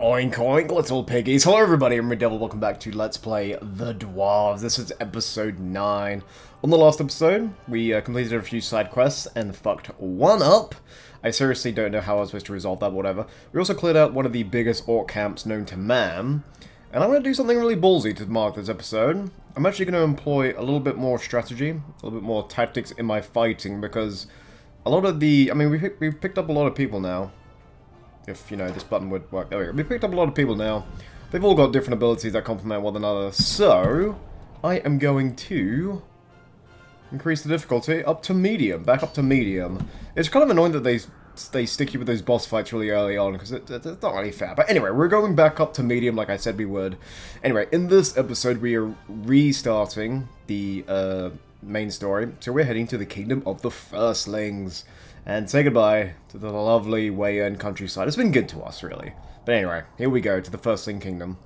Oink oink, little piggies. Hello everybody, I'm RuudDevil. Welcome back to Let's Play The Dwarves. This is episode 9. On the last episode, we completed a few side quests and fucked one up. I seriously don't know how I was supposed to resolve that, but whatever. We also cleared out one of the biggest orc camps known to man. And I'm going to do something really ballsy to mark this episode. I'm actually going to employ a little bit more strategy, a little bit more tactics in my fighting, because a lot of the... I mean, we've picked up a lot of people now. If, you know, this button would work. There we go. We picked up a lot of people now. They've all got different abilities that complement one another. So, I am going to increase the difficulty up to medium. Back up to medium. It's kind of annoying that they stick you with those boss fights really early on, because it's not really fair. But anyway, we're going back up to medium like I said we would. Anyway, in this episode we are restarting the main story. So we're heading to the kingdom of the Firstlings. And say goodbye to the lovely Wayan countryside. It's been good to us, really. But anyway, here we go to the Firstling kingdom.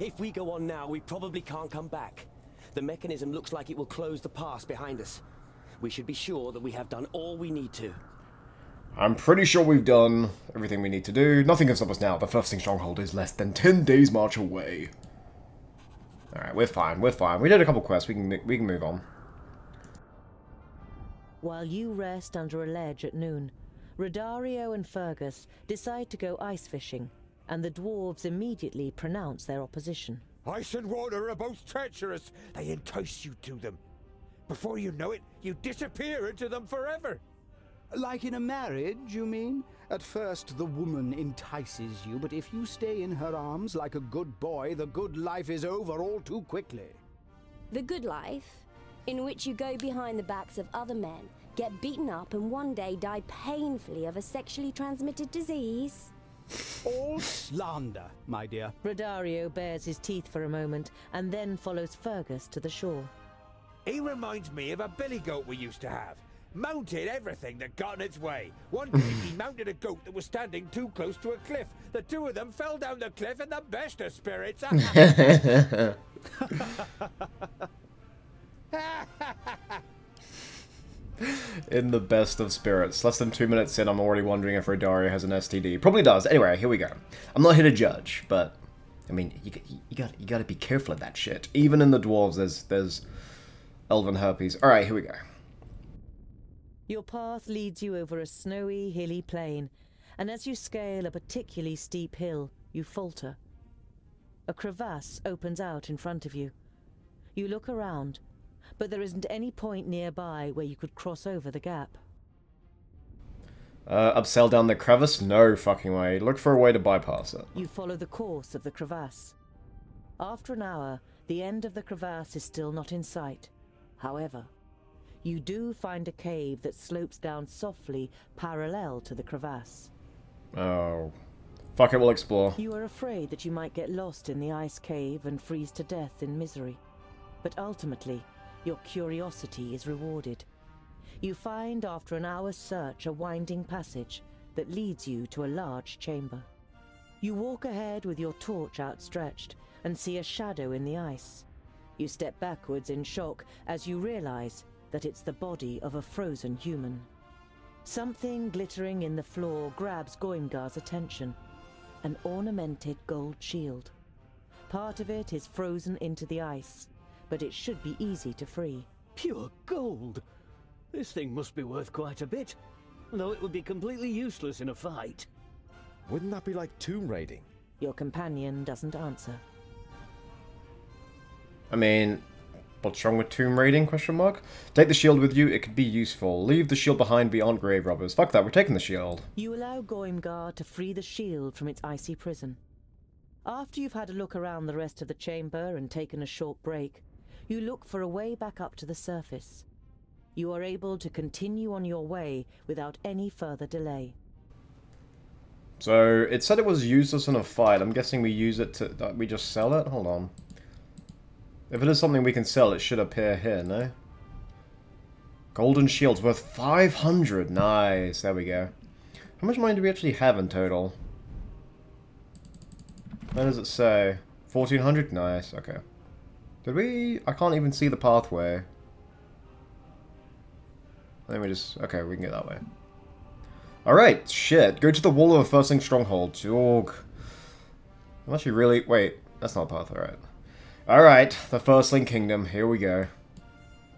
If we go on now, we probably can't come back. The mechanism looks like it will close the pass behind us. We should be sure that we have done all we need to. I'm pretty sure we've done everything we need to do. Nothing can stop us now. The Firstling stronghold is less than 10 days march away. Alright, we're fine, we're fine. We did a couple quests, we can move on. While you rest under a ledge at noon, Rodario and Fergus decide to go ice fishing, and the dwarves immediately pronounce their opposition. Ice and water are both treacherous. They entice you to them. Before you know it, you disappear into them forever. Like in a marriage, you mean? At first, the woman entices you, but if you stay in her arms like a good boy, the good life is over all too quickly. The good life? In which you go behind the backs of other men, get beaten up, and one day die painfully of a sexually transmitted disease? All slander, my dear. Rodario bares his teeth for a moment, and then follows Fergus to the shore. He reminds me of a billy goat we used to have. Mounted everything that got in its way. One day he mounted a goat that was standing too close to a cliff. The two of them fell down the cliff in the best of spirits. In the best of spirits. Less than 2 minutes in, I'm already wondering if Rodario has an STD. Probably does. Anyway, here we go. I'm not here to judge, but I mean, you gotta be careful of that shit. Even in the dwarves, there's elven herpes. All right, here we go. Your path leads you over a snowy, hilly plain, and as you scale a particularly steep hill, you falter. A crevasse opens out in front of you. You look around, but there isn't any point nearby where you could cross over the gap. Upsell down the crevice? No fucking way. Look for a way to bypass it. You follow the course of the crevasse. After an hour, the end of the crevasse is still not in sight. However, you do find a cave that slopes down softly parallel to the crevasse. Oh. Fuck it, we'll explore. You are afraid that you might get lost in the ice cave and freeze to death in misery. But ultimately, your curiosity is rewarded. You find after an hour's search a winding passage that leads you to a large chamber. You walk ahead with your torch outstretched and see a shadow in the ice. You step backwards in shock as you realize that it's the body of a frozen human. Something glittering in the floor grabs Goimgar's attention. An ornamented gold shield. Part of it is frozen into the ice, but it should be easy to free. Pure gold! This thing must be worth quite a bit, though it would be completely useless in a fight. Wouldn't that be like tomb raiding? Your companion doesn't answer. I mean, what's wrong with tomb raiding, question mark? Take the shield with you, it could be useful. Leave the shield behind beyond grave robbers. Fuck that, we're taking the shield. You allow Goimgar to free the shield from its icy prison. After you've had a look around the rest of the chamber and taken a short break, you look for a way back up to the surface. You are able to continue on your way without any further delay. So, it said it was useless in a fight. I'm guessing we use it to... we just sell it? Hold on. If it is something we can sell, it should appear here, no? Golden shield's worth 500. Nice, there we go. How much money do we actually have in total? Where does it say? 1400? Nice, okay. Did we... I can't even see the pathway. Let me just... okay, we can get that way. Alright, shit. Go to the wall of a Firstling stronghold. Jorg. Unless you really... Wait, that's not path, alright. Alright, the Firstling Kingdom, here we go.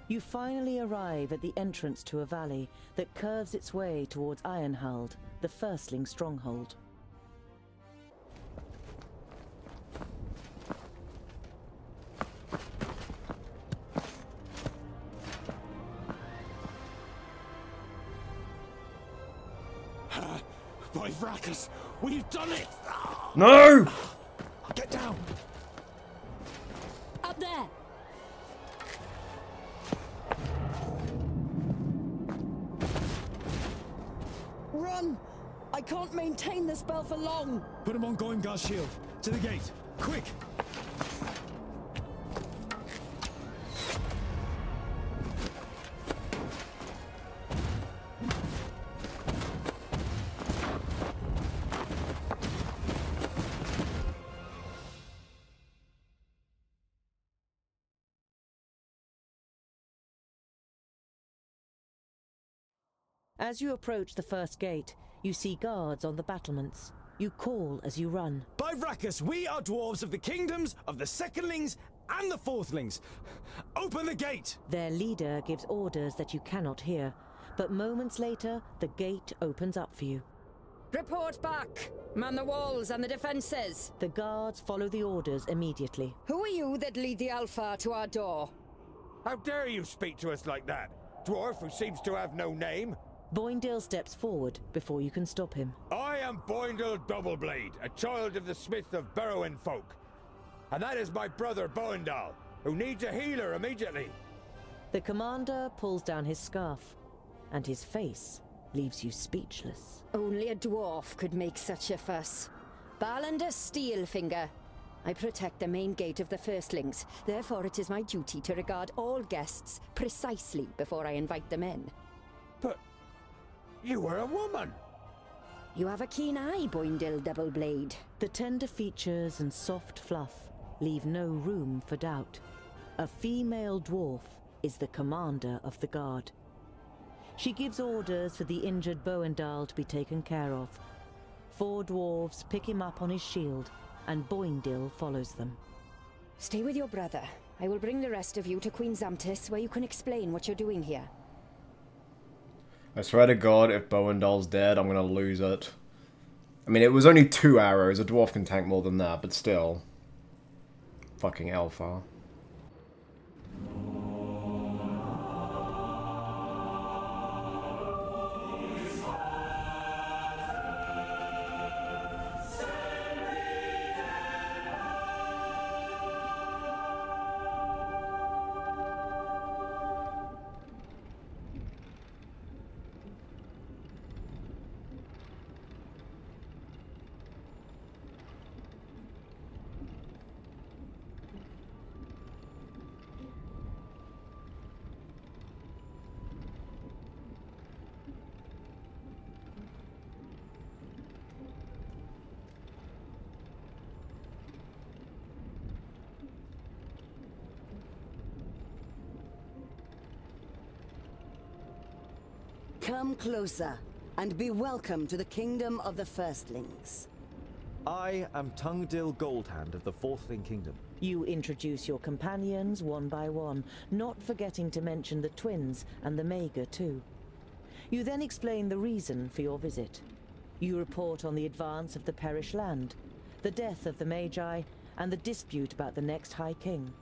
You finally arrive at the entrance to a valley that curves its way towards Ironhald, the Firstling stronghold. By Vracus, we've done it! No! Get down! Up there! Run! I can't maintain the spell for long! Put him on Goengar's shield. To the gate. Quick! As you approach the first gate, you see guards on the battlements. You call as you run. By Vracus, we are dwarves of the kingdoms of the secondlings and the fourthlings. Open the gate! Their leader gives orders that you cannot hear, but moments later, the gate opens up for you. Report back! Man the walls and the defenses! The guards follow the orders immediately. Who are you that lead the Alpha to our door? How dare you speak to us like that? Dwarf who seems to have no name? Boindale steps forward before you can stop him. I am Boindale Doubleblade, a child of the smith of Burrowin folk. And that is my brother Boindale, who needs a healer immediately. The commander pulls down his scarf, and his face leaves you speechless. Only a dwarf could make such a fuss. Balander Steelfinger. I protect the main gate of the Firstlings, therefore it is my duty to regard all guests precisely before I invite them in. But you are a woman. You have a keen eye, Boindale Doubleblade. The tender features and soft fluff leave no room for doubt. A female dwarf is the commander of the guard. She gives orders for the injured Boindale to be taken care of. 4 dwarves pick him up on his shield, and Boindale follows them. Stay with your brother. I will bring the rest of you to Queen Zamtis, where you can explain what you're doing here. I swear to God, if Boindale's dead, I'm gonna lose it. I mean, it was only 2 arrows. A dwarf can tank more than that, but still. Fucking alpha. Come closer, and be welcome to the kingdom of the Firstlings. I am Tungdil Goldhand of the Fourthling Kingdom. You introduce your companions one by one, not forgetting to mention the twins and the Mager too. You then explain the reason for your visit. You report on the advance of the Perish Land, the death of the Magi, and the dispute about the next High King.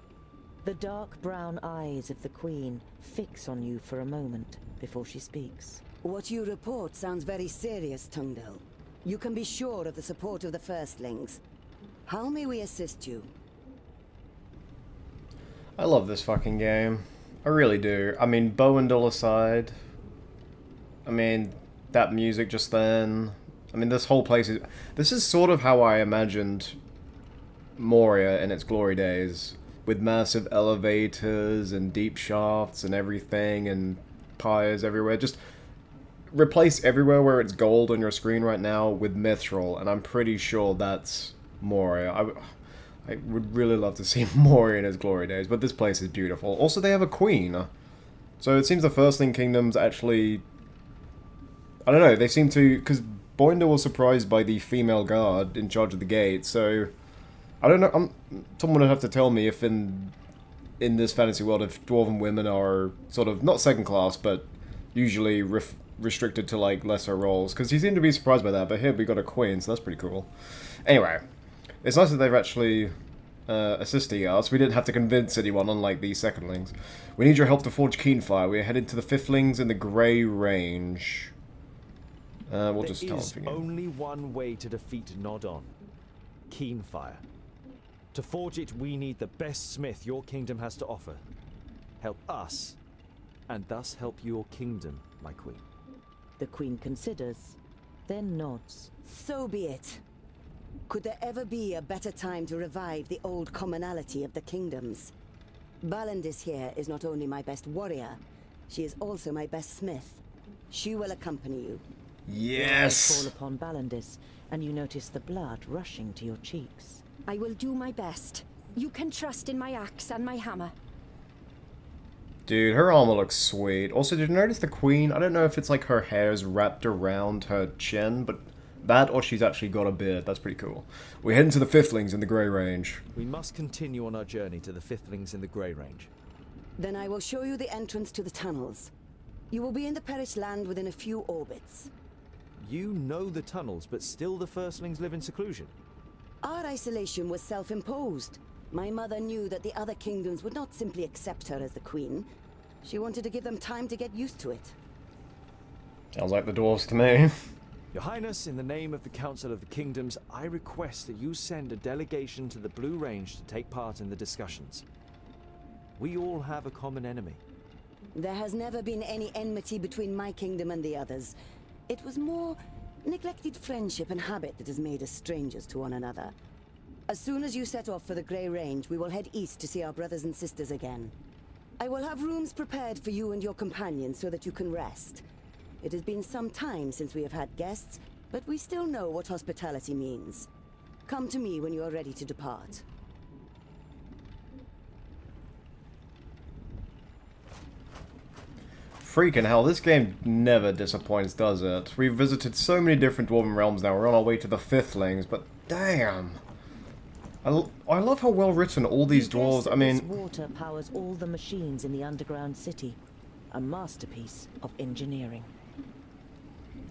The dark brown eyes of the Queen fix on you for a moment before she speaks. What you report sounds very serious, Tungdil. You can be sure of the support of the Firstlings. How may we assist you? I love this fucking game. I really do. I mean, Boindale aside. I mean, that music just then. I mean, this whole place is... This is sort of how I imagined Moria in its glory days. With massive elevators and deep shafts and everything and pyres everywhere. Just replace everywhere where it's gold on your screen right now with Mithril, and I'm pretty sure that's Moria. I would really love to see Moria in its glory days, but this place is beautiful. Also, they have a queen. So it seems the Firstling Kingdom's actually... I don't know, they seem to... Because Boindale was surprised by the female guard in charge of the gate, so I don't know, someone would have to tell me if in this fantasy world, if dwarven women are sort of, not second class, but usually restricted to, like, lesser roles. Because he seemed to be surprised by that, but here we got a queen, so that's pretty cool. Anyway, it's nice that they've actually assisting us. We didn't have to convince anyone, unlike these secondlings. We need your help to forge Keenfire. We are headed to the Firstlings in the Grey Range. We'll just tell them. There is only one way to defeat Nodon. Keenfire. To forge it, we need the best smith your kingdom has to offer. Help us, and thus help your kingdom, my queen. The queen considers, then nods. So be it. Could there ever be a better time to revive the old commonality of the kingdoms? Balandis here is not only my best warrior, she is also my best smith. She will accompany you. Yes! You fall upon Balandis, and you notice the blood rushing to your cheeks. I will do my best. You can trust in my axe and my hammer. Dude, her armor looks sweet. Also, did you notice the queen? I don't know if it's like her hair's wrapped around her chin, but that or she's actually got a beard. That's pretty cool. We're heading to the Firstlings in the Grey Range. We must continue on our journey to the Firstlings in the Grey Range. Then I will show you the entrance to the tunnels. You will be in the perished land within a few orbits. You know the tunnels, but still the Firstlings live in seclusion. Our isolation was self-imposed. My mother knew that the other kingdoms would not simply accept her as the queen. She wanted to give them time to get used to it. Sounds like the dwarves to me. Your Highness, in the name of the Council of the Kingdoms, I request that you send a delegation to the Blue Range to take part in the discussions. We all have a common enemy. There has never been any enmity between my kingdom and the others. It was more neglected friendship and habit that has made us strangers to one another. As soon as you set off for the Grey Range, we will head east to see our brothers and sisters again. I will have rooms prepared for you and your companions so that you can rest. It has been some time since we have had guests, but we still know what hospitality means. Come to me when you are ready to depart. Freaking hell, this game never disappoints, does it? We've visited so many different dwarven realms now. We're on our way to the Firstlings, but damn. I love how well written all these dwarves. I mean, this water powers all the machines in the underground city. A masterpiece of engineering.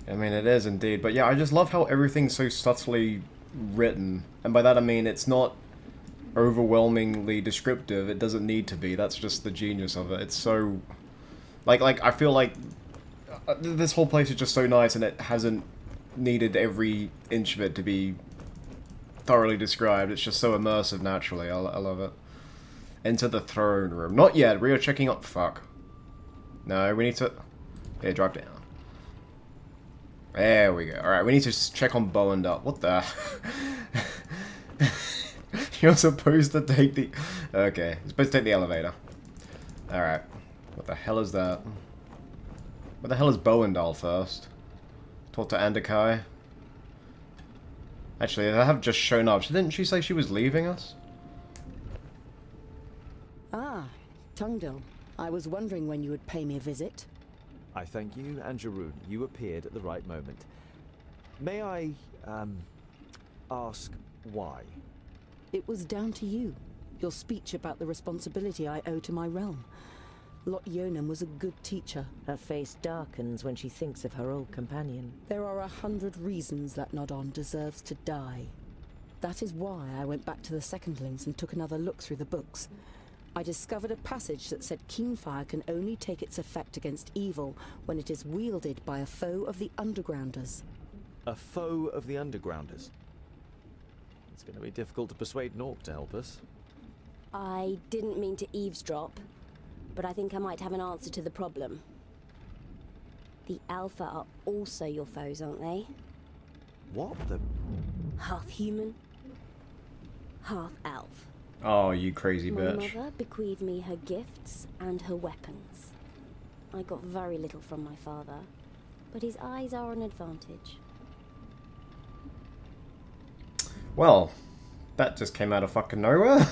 I mean, it is indeed. But yeah, I just love how everything's so subtly written. And by that I mean it's not overwhelmingly descriptive. It doesn't need to be. That's just the genius of it. It's so... Like I feel like this whole place is just so nice, and it hasn't needed every inch of it to be thoroughly described. It's just so immersive naturally. I love it. Enter the throne room. Not yet. We are checking up. Fuck. No, we need to... Yeah, drop down. There we go. Alright, we need to check on Bowendup. What the... You're supposed to take the... Okay, you're supposed to take the elevator. Alright. What the hell is that? Where the hell is Bowendup first? Talk to Andakai. Actually, they have just shown up. Didn't she say she was leaving us? Ah, Tungdil. I was wondering when you would pay me a visit. I thank you, and Jarun. You appeared at the right moment. May I, ask why? It was down to you. Your speech about the responsibility I owe to my realm. Lot Yonan was a good teacher. Her face darkens when she thinks of her old companion. There are 100 reasons that Nodon deserves to die. That is why I went back to the Secondlings and took another look through the books. I discovered a passage that said Keenfire can only take its effect against evil when it is wielded by a foe of the Undergrounders. A foe of the Undergrounders? It's going to be difficult to persuade Nork to help us. I didn't mean to eavesdrop, but I think I might have an answer to the problem. The Alpha are also your foes, aren't they? What the... Half human, half elf. Oh, you crazy My bitch. mother bequeathed me her gifts and her weapons. I got very little from my father, but his eyes are an advantage. Well, that just came out of fucking nowhere.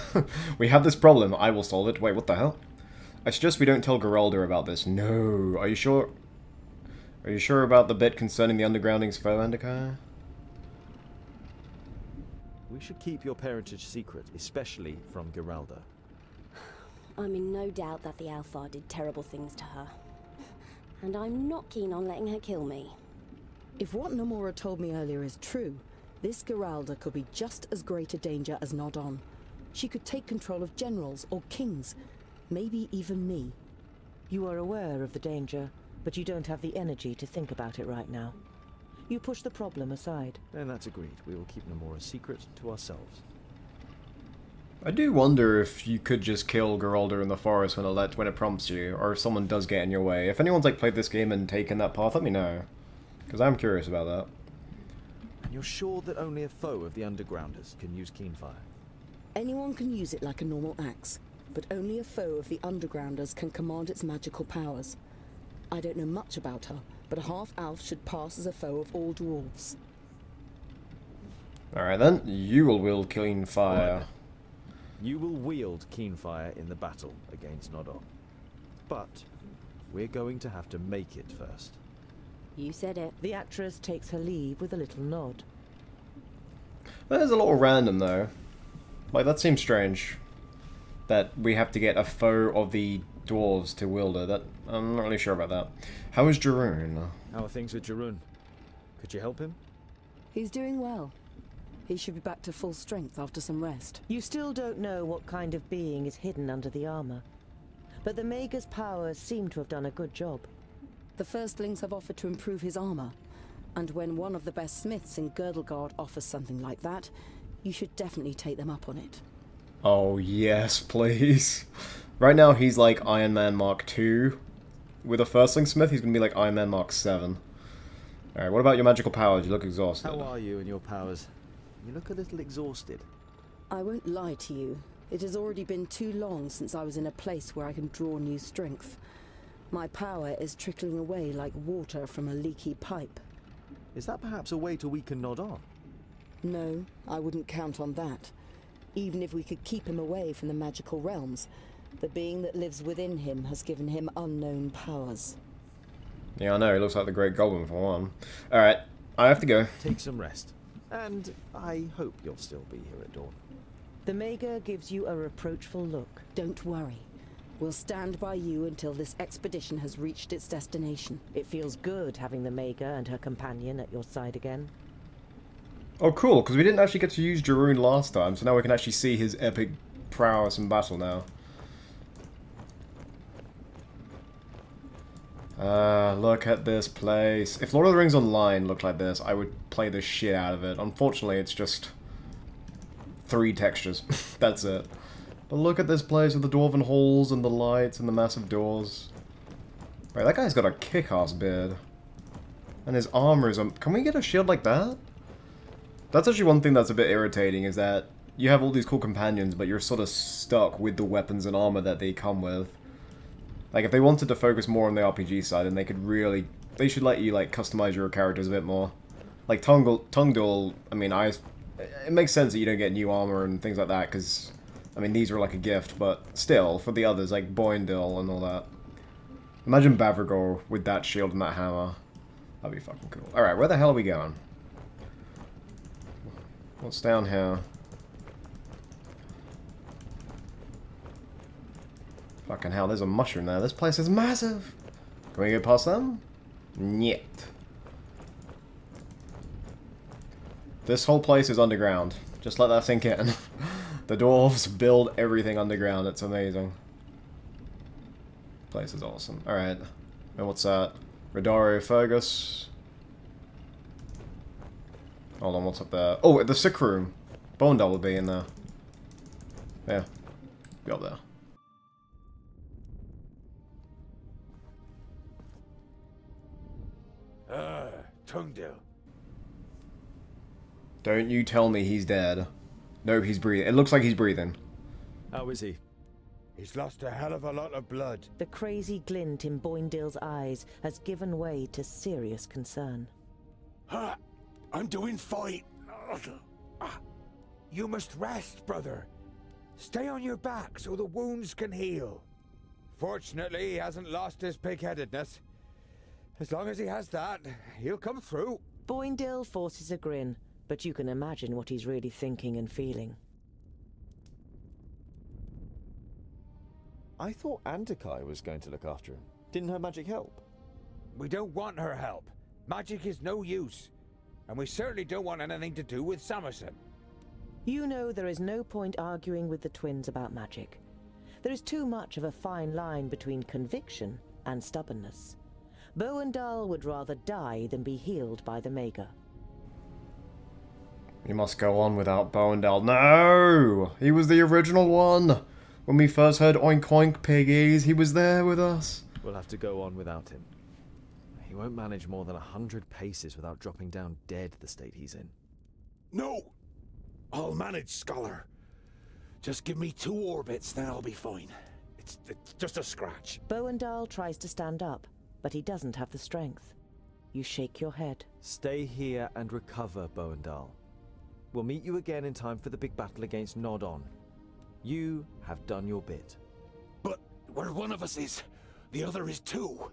We have this problem. I will solve it. Wait, what the hell? I suggest we don't tell Geralda about this. No. Are you sure? Are you sure about the bit concerning the Undergrounding's foe, Andakai? We should keep your parentage secret, especially from Geralda. I'm in no doubt that the Alfar did terrible things to her. And I'm not keen on letting her kill me. If what Nomura told me earlier is true, this Geralda could be just as great a danger as Nodon. She could take control of generals or kings, maybe even me. You are aware of the danger, but you don't have the energy to think about it right now. You push the problem aside. Then that's agreed. We will keep Nomura's secret to ourselves. I do wonder if you could just kill Geralda in the forest when it prompts you, or if someone does get in your way. If anyone's like played this game and taken that path, let me know, because I'm curious about that. And you're sure that only a foe of the Undergrounders can use Keenfire? Anyone can use it like a normal axe, but only a foe of the Undergrounders can command its magical powers. I don't know much about her, but a half-elf should pass as a foe of all dwarves. Alright then, you will wield Keenfire. You will wield Keenfire in the battle against Nodon. But we're going to have to make it first. You said it. The actress takes her leave with a little nod. That is a little random though. Like, that seems strange. That we have to get a foe of the dwarves to wield her. That, I'm not really sure about that. How is Jarun? How are things with Jarun? Could you help him? He's doing well. He should be back to full strength after some rest. You still don't know what kind of being is hidden under the armor, but the Mage's powers seem to have done a good job. The Firstlings have offered to improve his armor, and when one of the best smiths in Girdlegard offers something like that, you should definitely take them up on it. Oh yes, please. Right now he's like Iron Man Mark II. With a Firstling Smith, he's gonna be like Iron Man Mark 7. Alright, what about your magical powers? You look exhausted. How are you and your powers? You look a little exhausted. I won't lie to you. It has already been too long since I was in a place where I can draw new strength. My power is trickling away like water from a leaky pipe. Is that perhaps a way to weaken Nodon? No, I wouldn't count on that. Even if we could keep him away from the magical realms, the being that lives within him has given him unknown powers. Yeah, I know. He looks like the Great Goblin for one. Alright, I have to go. Take some rest. And I hope you'll still be here at dawn. The Maga gives you a reproachful look. Don't worry. We'll stand by you until this expedition has reached its destination. It feels good having the Maga and her companion at your side again. Oh cool, because we didn't actually get to use Jarun last time, so now we can actually see his epic prowess in battle now. Look at this place. If Lord of the Rings Online looked like this, I would play the shit out of it. Unfortunately, it's just 3 textures. That's it. But look at this place with the dwarven halls and the lights and the massive doors. Right, that guy's got a kick-ass beard. And his armor is... Can we get a shield like that? That's actually one thing that's a bit irritating, is that you have all these cool companions, but you're sort of stuck with the weapons and armor that they come with. Like, if they wanted to focus more on the RPG side, then they could really... They should let you, like, customize your characters a bit more. Like, Tungdul, I mean, it makes sense that you don't get new armor and things like that, because, I mean, these were like a gift, but still, for the others, like Boindil and all that. Imagine Bavragor with that shield and that hammer. That'd be fucking cool. Alright, where the hell are we going? What's down here? Fucking hell, there's a mushroom there. This place is massive! Can we go past them? Nyet. This whole place is underground. Just let that sink in. The dwarves build everything underground. It's amazing. Place is awesome. Alright. And what's that? Rodario Fergus. Hold on, what's up there? Oh, the sick room. Boindil will be in there. Yeah. Go up there. Tungdil. Don't you tell me he's dead. No, he's breathing. It looks like he's breathing. How is he? He's lost a hell of a lot of blood. The crazy glint in Boindil's eyes has given way to serious concern. I'm doing fine. You must rest, brother. Stay on your back so the wounds can heal. Fortunately, he hasn't lost his pig-headedness. As long as he has that, he'll come through. Boindil forces a grin. but you can imagine what he's really thinking and feeling. I thought Antakai was going to look after him. Didn't her magic help? We don't want her help. Magic is no use. And we certainly don't want anything to do with Samuelson. You know there is no point arguing with the twins about magic. There is too much of a fine line between conviction and stubbornness. Boendal would rather die than be healed by the Maga. We must go on without Boendal. No! He was the original one! When we first heard Oink Oink Piggies, he was there with us. We'll have to go on without him. He won't manage more than 100 paces without dropping down dead the state he's in. No! I'll manage, Scholar. Just give me 2 orbits, then I'll be fine. It's just a scratch. Boendal tries to stand up, but he doesn't have the strength. You shake your head. Stay here and recover, Boendal. We'll meet you again in time for the big battle against Nodon. You have done your bit. But where one of us is, the other is too.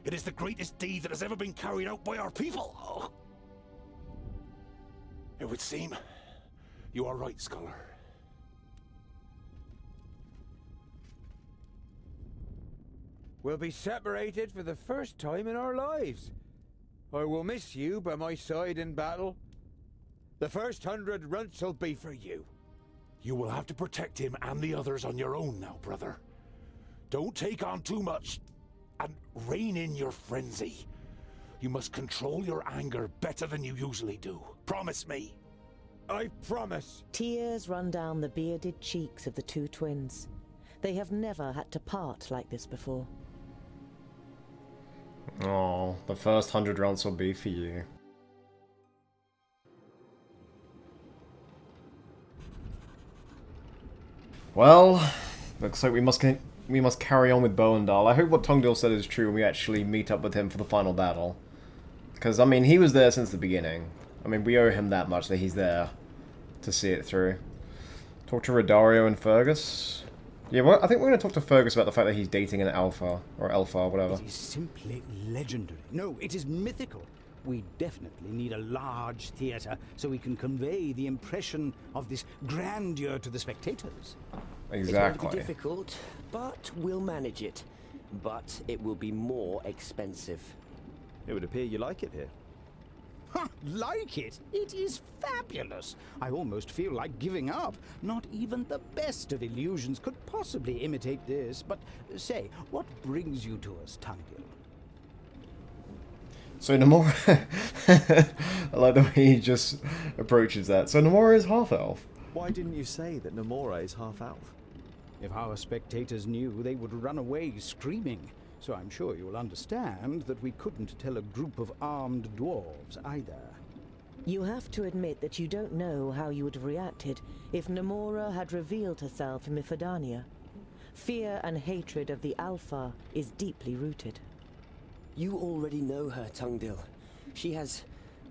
It is the greatest deed that has ever been carried out by our people. Oh. It would seem you are right, Scholar. We'll be separated for the first time in our lives. I will miss you by my side in battle. The first 100 runts will be for you. You will have to protect him and the others on your own now, brother. Don't take on too much, and rein in your frenzy. You must control your anger better than you usually do. Promise me. I promise. Tears run down the bearded cheeks of the two twins. They have never had to part like this before. Oh, the first 100 rounds will be for you. Well, looks like we must carry on with Boendal. I hope what Tongdil said is true when we actually meet up with him for the final battle. Because, I mean, he was there since the beginning. I mean, we owe him that much that he's there to see it through. Talk to Rodario and Fergus. Yeah, well, I think we're going to talk to Fergus about the fact that he's dating an alpha, or alpha, or whatever. It is simply legendary. No, it is mythical. We definitely need a large theatre so we can convey the impression of this grandeur to the spectators. Exactly. It's going to be difficult, but we'll manage it. But it will be more expensive. It would appear you like it here. Ha! Like it? It is fabulous. I almost feel like giving up. Not even the best of illusions could possibly imitate this. But say, what brings you to us, Tongdil? So Nomura... I like the way he just approaches that. So Nomura is half-elf. Why didn't you say that Nomura is half-elf? If our spectators knew, they would run away screaming. So I'm sure you'll understand that we couldn't tell a group of armed dwarves either. You have to admit that you don't know how you would have reacted if Nomura had revealed herself in Mifodania. Fear and hatred of the Alpha is deeply rooted. You already know her, Tongdil. She has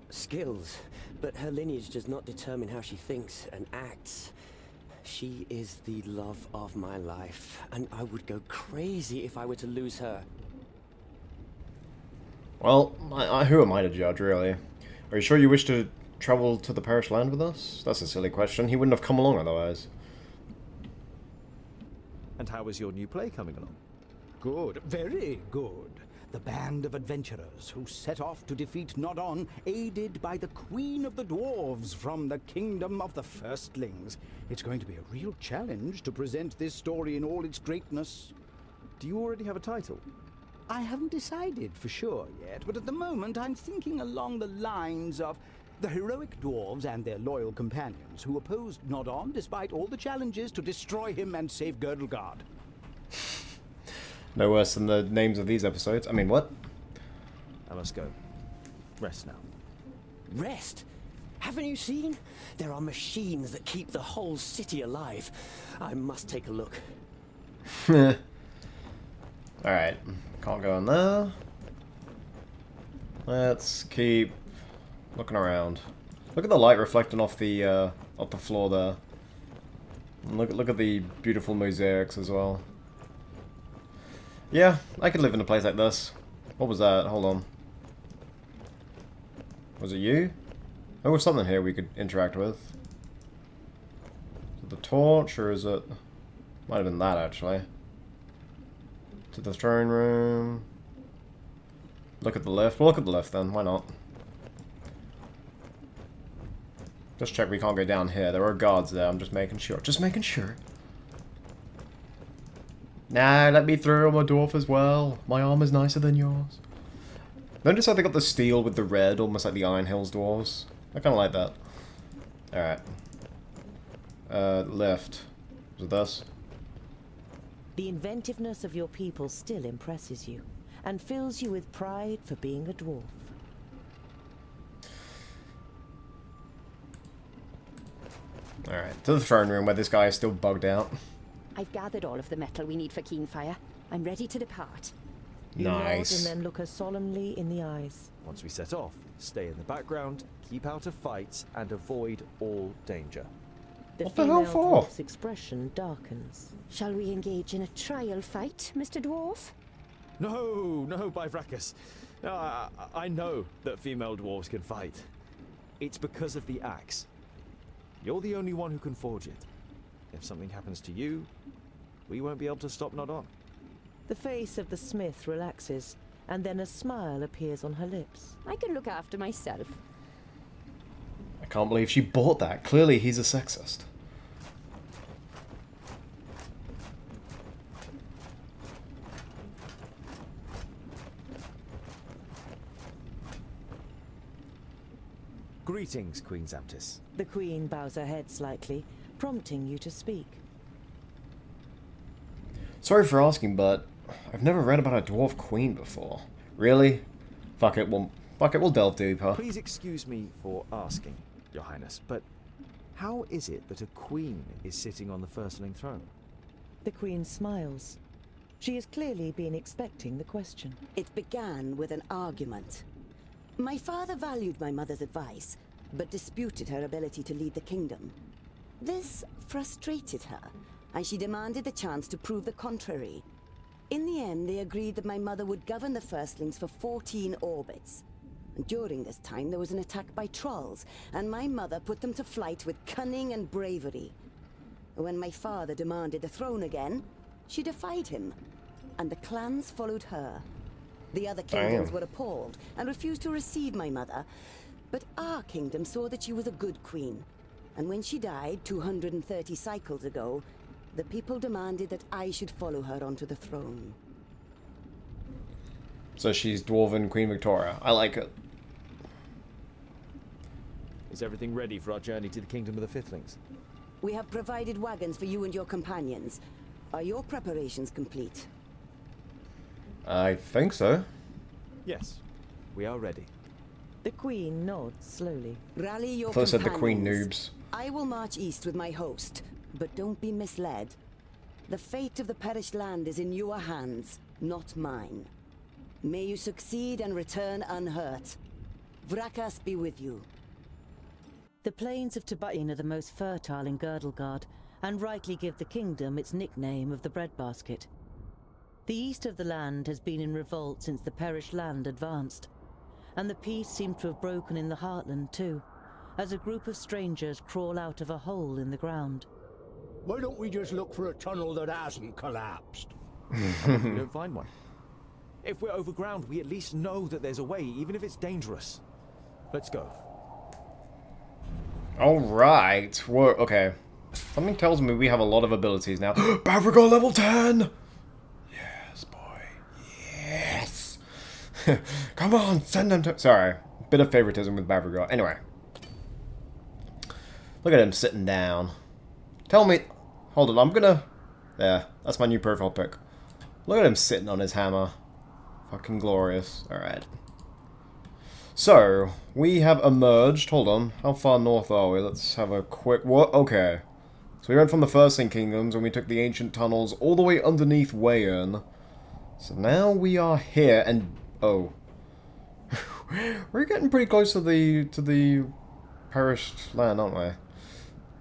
skills, but her lineage does not determine how she thinks and acts. She is the love of my life, and I would go crazy if I were to lose her. Well, who am I to judge, really? Are you sure you wish to travel to the Parish Land with us? That's a silly question. He wouldn't have come along otherwise. And how is your new play coming along? Good, very good. The band of adventurers who set off to defeat Nodon, aided by the Queen of the Dwarves from the Kingdom of the Firstlings. It's going to be a real challenge to present this story in all its greatness. Do you already have a title? I haven't decided for sure yet, but at the moment I'm thinking along the lines of the heroic dwarves and their loyal companions who opposed Nodon despite all the challenges to destroy him and save Girdlegard. No worse than the names of these episodes. I mean, what? I must go. Rest now. Rest? Haven't you seen? There are machines that keep the whole city alive. I must take a look. Alright. Can't go in there. Let's keep looking around. Look at the light reflecting off the floor there. And look at the beautiful mosaics as well. Yeah, I could live in a place like this. What was that? Hold on. Was it you? There was something here we could interact with. Is it the torch, or is it... Might have been that, actually. To the throne room. Look at the lift. We'll look at the lift, then. Why not? Just check we can't go down here. There are guards there. I'm just making sure. Just making sure. Nah, let me through. I'm a dwarf as well. My armor's nicer than yours. Notice how they got the steel with the red, almost like the Iron Hills dwarves. I kind of like that. Alright. Lift. Is it this? The inventiveness of your people still impresses you, and fills you with pride for being a dwarf. Alright, to the throne room where this guy is still bugged out. I've gathered all of the metal we need for Keenfire. I'm ready to depart. You nod Nice. and then look her solemnly in the eyes. Once we set off, stay in the background, keep out of fights, and avoid all danger. The What the hell female for? dwarf's expression darkens. Shall we engage in a trial fight, Mr. Dwarf? No, no, Bifracus. I know that female dwarves can fight. It's because of the axe. You're the only one who can forge it. If something happens to you, we won't be able to stop Nod on. The face of the smith relaxes, and then a smile appears on her lips. I can look after myself. I can't believe she bought that. Clearly he's a sexist. Greetings, Queen Zamtis. The queen bows her head slightly, prompting you to speak. Sorry for asking, but I've never read about a dwarf queen before. Really? Fuck it, we'll delve deeper. Please excuse me for asking, Your Highness, but how is it that a queen is sitting on the firstling throne? The queen smiles. She has clearly been expecting the question. It began with an argument. My father valued my mother's advice, but disputed her ability to lead the kingdom. This frustrated her, and she demanded the chance to prove the contrary. In the end, they agreed that my mother would govern the firstlings for 14 orbits. And during this time, there was an attack by trolls, and my mother put them to flight with cunning and bravery. When my father demanded the throne again, she defied him, and the clans followed her. The other kingdoms were appalled and refused to receive my mother, but our kingdom saw that she was a good queen. And when she died 230 cycles ago, the people demanded that I should follow her onto the throne. So she's Dwarven Queen Victoria. I like it. Is everything ready for our journey to the kingdom of the Firstlings? We have provided wagons for you and your companions. Are your preparations complete? I think so. Yes, we are ready. The queen nods slowly. Rally your I said the queen companions. noobs. I will march east with my host, but don't be misled. The fate of the perished land is in your hands, not mine. May you succeed and return unhurt. Vrakas be with you. The plains of Tabain are the most fertile in Girdlegard, and rightly give the kingdom its nickname of the breadbasket. The east of the land has been in revolt since the perished land advanced, and the peace seems to have broken in the heartland too, as a group of strangers crawl out of a hole in the ground. Why don't we just look for a tunnel that hasn't collapsed? We don't find one. If we're overground, we at least know that there's a way, even if it's dangerous. Let's go. Alright. Okay. Something tells me we have a lot of abilities now. Bavrigar level 10! Yes, boy. Yes! Come on, send them to... Sorry. Bit of favoritism with Bavrigar. Anyway. Look at him sitting down. Tell me... Hold on, I'm gonna... There. That's my new profile pic. Look at him sitting on his hammer. Fucking glorious. Alright. So, we have emerged. Hold on. How far north are we? Let's have a quick... What? Okay. So we went from the Firstling Kingdoms and we took the ancient tunnels all the way underneath Weyern. So now we are here and... Oh. We're getting pretty close to the perished land, aren't we?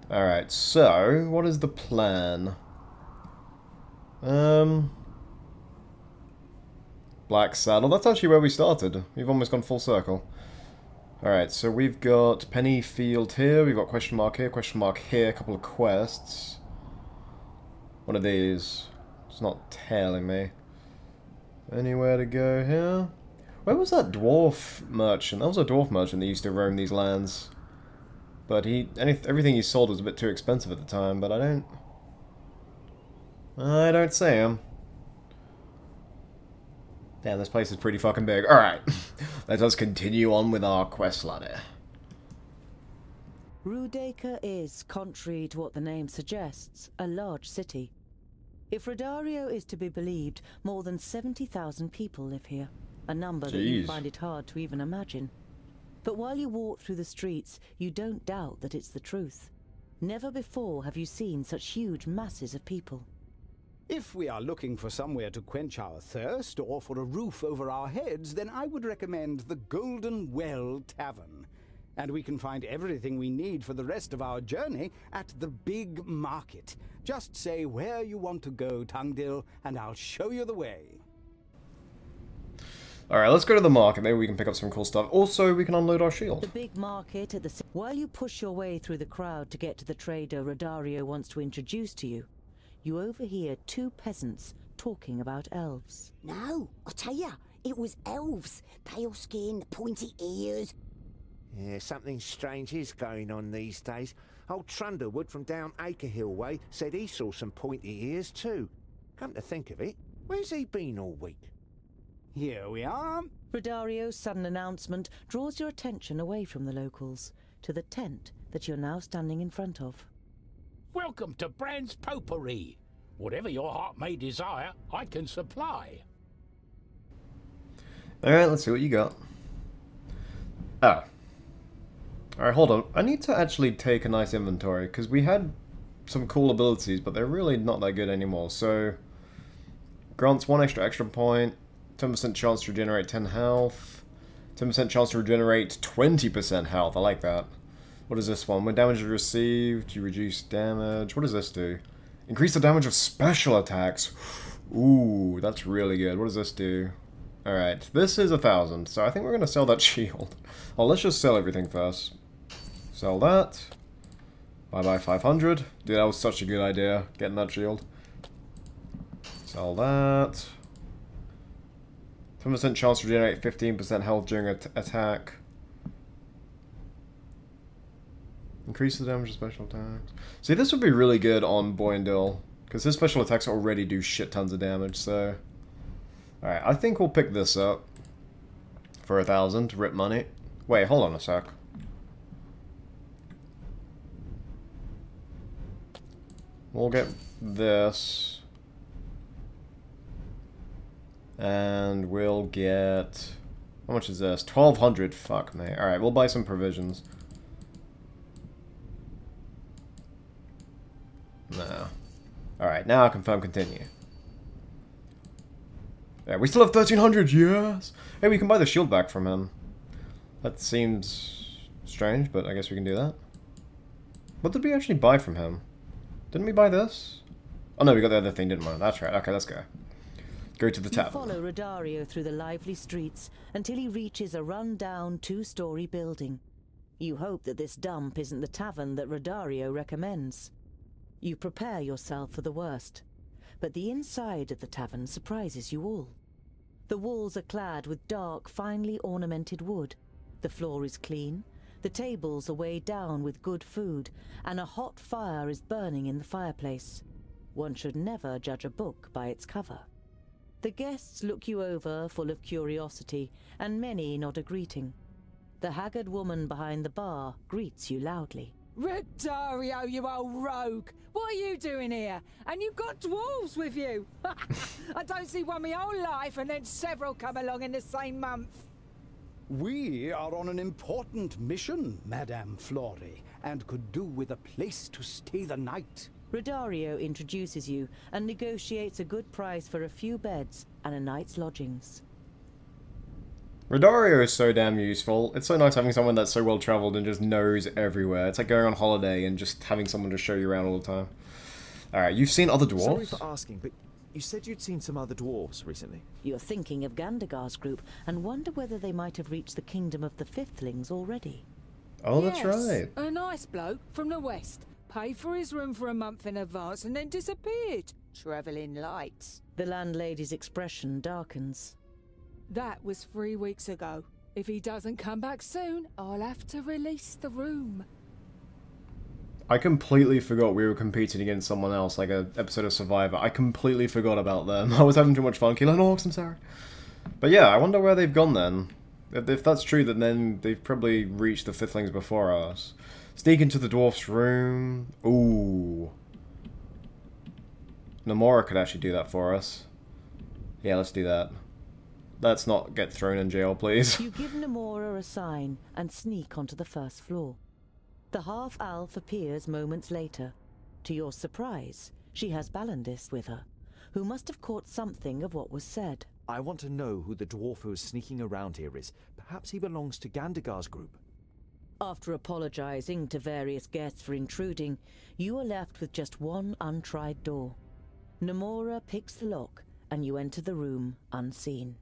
Alright, so, what is the plan? Black Saddle. That's actually where we started. We've almost gone full circle. Alright, so we've got Penny Field here, we've got question mark here, a couple of quests. What are these? It's not telling me. Anywhere to go here? Where was that dwarf merchant? That was a dwarf merchant that used to roam these lands. But everything he sold was a bit too expensive at the time, but I don't see him. Damn, this place is pretty fucking big. Alright, let us continue on with our quest ladder. RuudDevil is, contrary to what the name suggests, a large city. If Redario is to be believed, more than 70,000 people live here, a number that you find it hard to even imagine. But while you walk through the streets, you don't doubt that it's the truth. Never before have you seen such huge masses of people. If we are looking for somewhere to quench our thirst or for a roof over our heads, then I would recommend the Golden Well Tavern. And we can find everything we need for the rest of our journey at the big market. Just say where you want to go, Tungdil, and I'll show you the way. Alright, let's go to the market. Maybe we can pick up some cool stuff. Also, we can unload our shield. The big market at the... While you push your way through the crowd to get to the trader Redario wants to introduce to you, you overhear two peasants talking about elves. No, I tell ya, it was elves. Pale skin, pointy ears. Yeah, something strange is going on these days. Old Trundlewood from down Acre Hill way said he saw some pointy ears too. Come to think of it, where's he been all week? Here we are. Redario's sudden announcement draws your attention away from the locals to the tent that you're now standing in front of. Welcome to Brand's Potpourri. Whatever your heart may desire, I can supply. Alright, let's see what you got. Oh. Alright, hold on. I need to actually take a nice inventory, because we had some cool abilities, but they're really not that good anymore. So, grants 1 extra point, 10% chance to regenerate 10 health, 10% chance to regenerate 20% health. I like that. What is this one? When damage is received, you reduce damage. What does this do? Increase the damage of special attacks. Ooh, that's really good. What does this do? Alright, this is 1,000, so I think we're going to sell that shield. Oh, let's just sell everything first. Sell that. Bye-bye 500. Dude, that was such a good idea, getting that shield. Sell that. 10% chance to regenerate 15% health during an attack. Increase the damage of special attacks. See, this would be really good on Boyendil, because his special attacks already do shit tons of damage, so... Alright, I think we'll pick this up for 1,000 rip money. Wait, hold on a sec. We'll get this. And we'll get... How much is this? 1,200. Fuck me. Alright, we'll buy some provisions. No. Alright, now confirm continue. Yeah, we still have 1,300, yes! Hey, we can buy the shield back from him. That seems strange, but I guess we can do that. What did we actually buy from him? Didn't we buy this? Oh no, we got the other thing, didn't we? That's right, okay, let's go. Go to the tavern. You follow Redario through the lively streets until he reaches a run-down 2-story building. You hope that this dump isn't the tavern that Redario recommends. You prepare yourself for the worst, but the inside of the tavern surprises you all. The walls are clad with dark, finely ornamented wood. The floor is clean, the tables are weighed down with good food, and a hot fire is burning in the fireplace. One should never judge a book by its cover. The guests look you over, full of curiosity, and many nod a greeting. The haggard woman behind the bar greets you loudly. Redario, you old rogue! What are you doing here? And you've got dwarves with you! I don't see one my whole life and then several come along in the same month. We are on an important mission, Madame Flori, and could do with a place to stay the night. Redario introduces you and negotiates a good price for a few beds and a night's lodgings. Redario is so damn useful. It's so nice having someone that's so well traveled and just knows everywhere. It's like going on holiday and just having someone to show you around all the time. Alright, you've seen other dwarves? Sorry for asking, but You said you'd seen some other dwarves recently. You're thinking of Gandagar's group and wonder whether they might have reached the kingdom of the Firstlings already. Oh, that's Yes, right. A nice bloke from the west. Paid for his room for a month in advance and then disappeared. Travelling lights. The landlady's expression darkens. That was 3 weeks ago. If he doesn't come back soon, I'll have to release the room. I completely forgot we were competing against someone else, like an episode of Survivor. I completely forgot about them. I was having too much fun killing orcs, I'm sorry. But yeah, I wonder where they've gone then. If that's true, then they've probably reached the Firstlings before us. Sneak into the dwarf's room. Ooh. Nomura could actually do that for us. Yeah, let's do that. Let's not get thrown in jail, please. You give Nomura a sign and sneak onto the first floor. The half-elf appears moments later. To your surprise, she has Balandis with her, who must have caught something of what was said. I want to know who the dwarf who is sneaking around here is. Perhaps he belongs to Gandagar's group. After apologizing to various guests for intruding, you are left with just one untried door. Nomura picks the lock, and you enter the room unseen.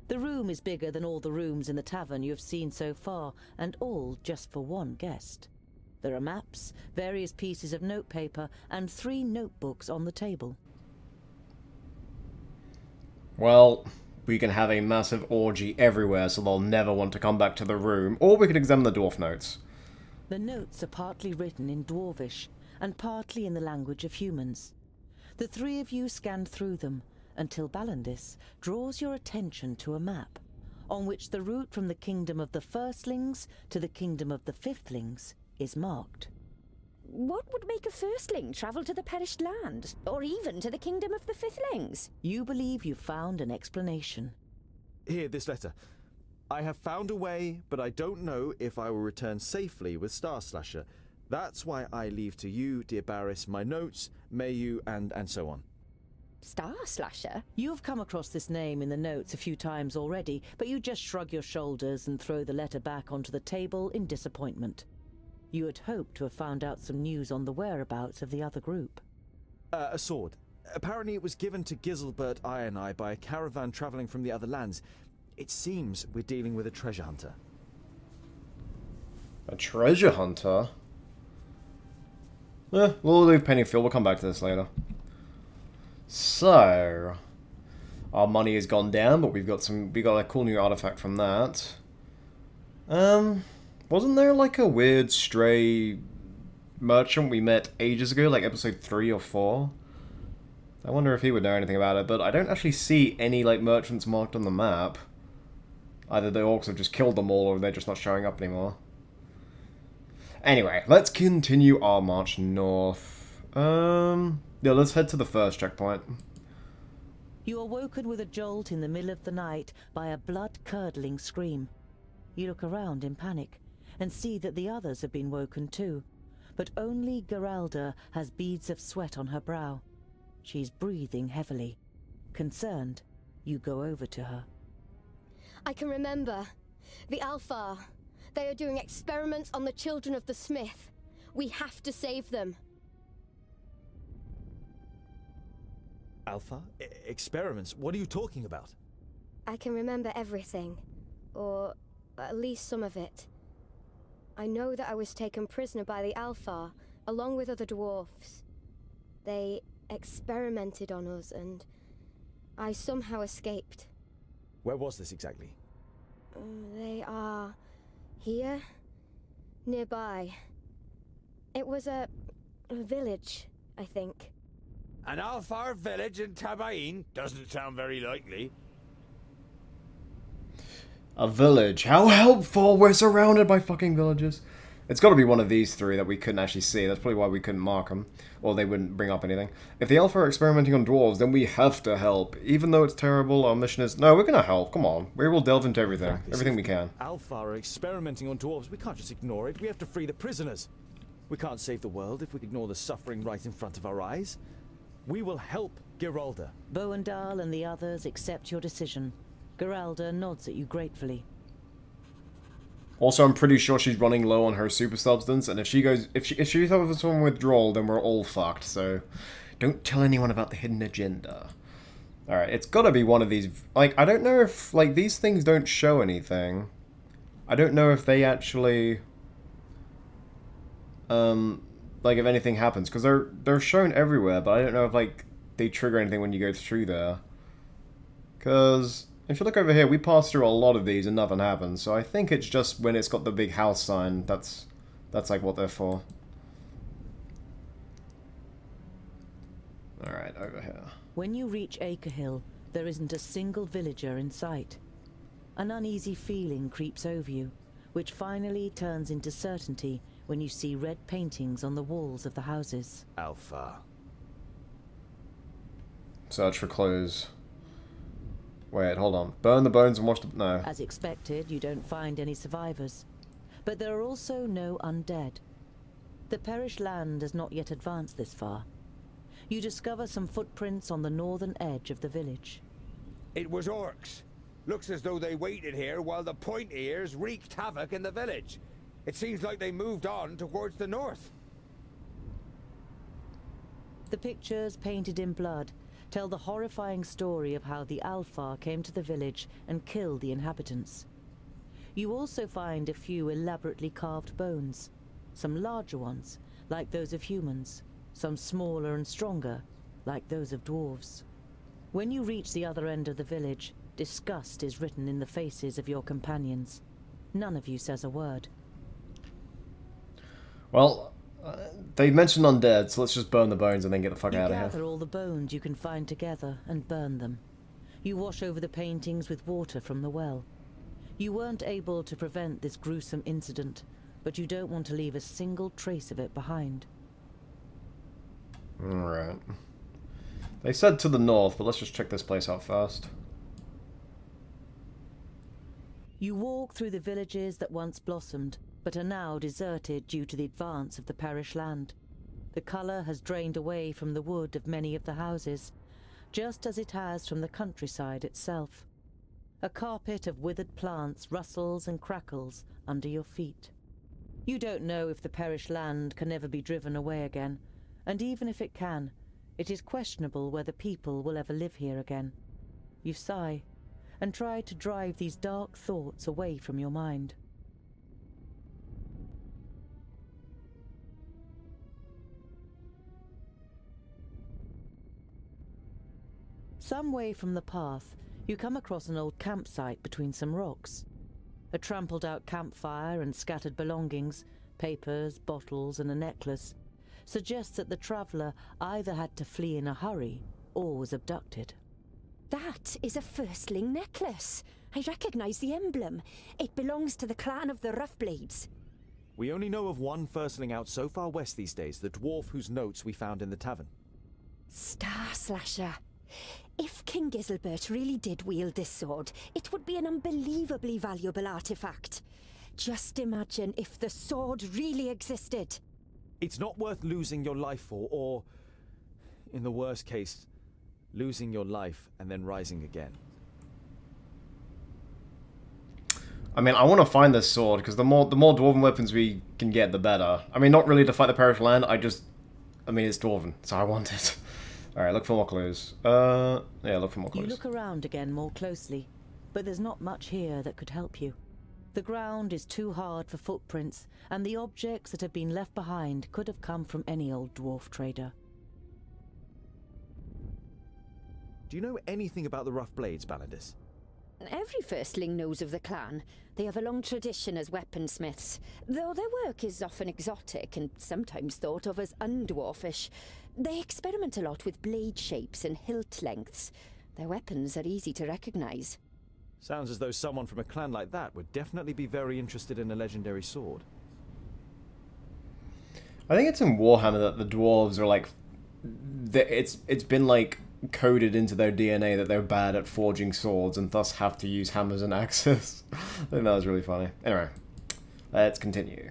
The room is bigger than all the rooms in the tavern you have seen so far, and all just for one guest. There are maps, various pieces of notepaper, and 3 notebooks on the table. Well, we can have a massive orgy everywhere so they'll never want to come back to the room, or we could examine the dwarf notes. The notes are partly written in Dwarvish, and partly in the language of humans. The 3 of you scan through them, until Balandis draws your attention to a map, on which the route from the kingdom of the Firstlings to the kingdom of the Firstlings is marked. What would make a firstling travel to the perished land, or even to the kingdom of the Firstlings? You believe you've found an explanation. Here, this letter. I have found a way, but I don't know if I will return safely with Starslasher. That's why I leave to you, dear Barris, my notes, may you, and so on. Starslasher? You have come across this name in the notes a few times already, but you just shrug your shoulders and throw the letter back onto the table in disappointment. You had hoped to have found out some news on the whereabouts of the other group. A sword. Apparently it was given to Giselbert I and I by a caravan travelling from the other lands. It seems we're dealing with a treasure hunter. A treasure hunter? We'll leave Pennyfield, we'll come back to this later. So, our money has gone down, but we got a cool new artifact from that. Wasn't there like a weird stray merchant we met ages ago, like episode 3 or 4? I wonder if he would know anything about it, but I don't actually see any like merchants marked on the map. Either the orcs have just killed them all, or they're just not showing up anymore. Anyway, let's continue our march north. Yeah, let's head to the first checkpoint. You are woken with a jolt in the middle of the night by a blood-curdling scream. You look around in panic, and see that the others have been woken too. But only Geralda has beads of sweat on her brow. She's breathing heavily. Concerned, you go over to her. I can remember. The Alpha. They are doing experiments on the children of the Smith. We have to save them. Alpha? Experiments? What are you talking about? I can remember everything. Or at least some of it. I know that I was taken prisoner by the Alpha, along with other dwarfs. They experimented on us, and I somehow escaped. Where was this exactly? They are here, nearby. It was a village, I think. An Alfar village in Tabain? Doesn't sound very likely. A village. How helpful! We're surrounded by fucking villages. It's got to be one of these 3 that we couldn't actually see. That's probably why we couldn't mark them. Or they wouldn't bring up anything. If the Alpha are experimenting on dwarves, then we have to help. Even though it's terrible, our mission is... No, we're going to help. Come on. We will delve into everything. Exactly. Everything we can. Alpha are experimenting on dwarves. We can't just ignore it. We have to free the prisoners. We can't save the world if we ignore the suffering right in front of our eyes. We will help Geralda. Boandal and the others accept your decision. Geralda nods at you gratefully. Also, I'm pretty sure she's running low on her super substance, and if she suffers from withdrawal, then we're all fucked, so don't tell anyone about the hidden agenda. Alright, it's gotta be one of these... Like, I don't know if... Like, these things don't show anything. I don't know if they actually... like, if anything happens. Because they're shown everywhere, but I don't know if, like, they trigger anything when you go through there. Because... If you look over here, we pass through a lot of these and nothing happens. So I think it's just when it's got the big house sign, that's like what they're for. Alright, over here. When you reach Acre Hill, there isn't a single villager in sight. An uneasy feeling creeps over you, which finally turns into certainty when you see red paintings on the walls of the houses. Alpha. Search for clues. Wait, hold on. Burn the bones and wash the... No. As expected, you don't find any survivors. But there are also no undead. The perished land has not yet advanced this far. You discover some footprints on the northern edge of the village. It was orcs. Looks as though they waited here while the point ears wreaked havoc in the village. It seems like they moved on towards the north. The pictures, painted in blood, tell the horrifying story of how the Alfar came to the village and killed the inhabitants. You also find a few elaborately carved bones, some larger ones, like those of humans, some smaller and stronger, like those of dwarves. When you reach the other end of the village, disgust is written in the faces of your companions. None of you says a word. Well, they mentioned undead, so let's just burn the bones and then get the fuck out of here. You gather all the bones you can find together and burn them. You wash over the paintings with water from the well. You weren't able to prevent this gruesome incident, but you don't want to leave a single trace of it behind. Alright. They said to the north, but let's just check this place out first. You walk through the villages that once blossomed, but are now deserted due to the advance of the perished land. The colour has drained away from the wood of many of the houses, just as it has from the countryside itself. A carpet of withered plants rustles and crackles under your feet. You don't know if the perished land can ever be driven away again, and even if it can, it is questionable whether people will ever live here again. You sigh, and try to drive these dark thoughts away from your mind. Some way from the path, you come across an old campsite between some rocks. A trampled-out campfire and scattered belongings, papers, bottles, and a necklace, suggests that the traveller either had to flee in a hurry or was abducted. That is a firstling necklace. I recognize the emblem. It belongs to the clan of the Roughblades. We only know of one firstling out so far west these days, the dwarf whose notes we found in the tavern. Star Slasher. If King Giselbert really did wield this sword, it would be an unbelievably valuable artifact. Just imagine if the sword really existed. It's not worth losing your life for, or, in the worst case, losing your life and then rising again. I mean, I want to find this sword, because the more dwarven weapons we can get, the better. I mean, not really to fight the perished land, I mean, it's dwarven, so I want it. Alright, look for more clues. Yeah, look for more clues. You look around again more closely, but there's not much here that could help you. The ground is too hard for footprints, and the objects that have been left behind could have come from any old dwarf trader. Do you know anything about the Roughblades, Balandis? Every firstling knows of the clan. They have a long tradition as weaponsmiths, though their work is often exotic and sometimes thought of as undwarfish. They experiment a lot with blade shapes and hilt lengths. Their weapons are easy to recognize. Sounds as though someone from a clan like that would definitely be very interested in a legendary sword. I think it's in Warhammer that the dwarves are like... It's been like coded into their DNA that they're bad at forging swords and thus have to use hammers and axes. I think that was really funny. Anyway, let's continue.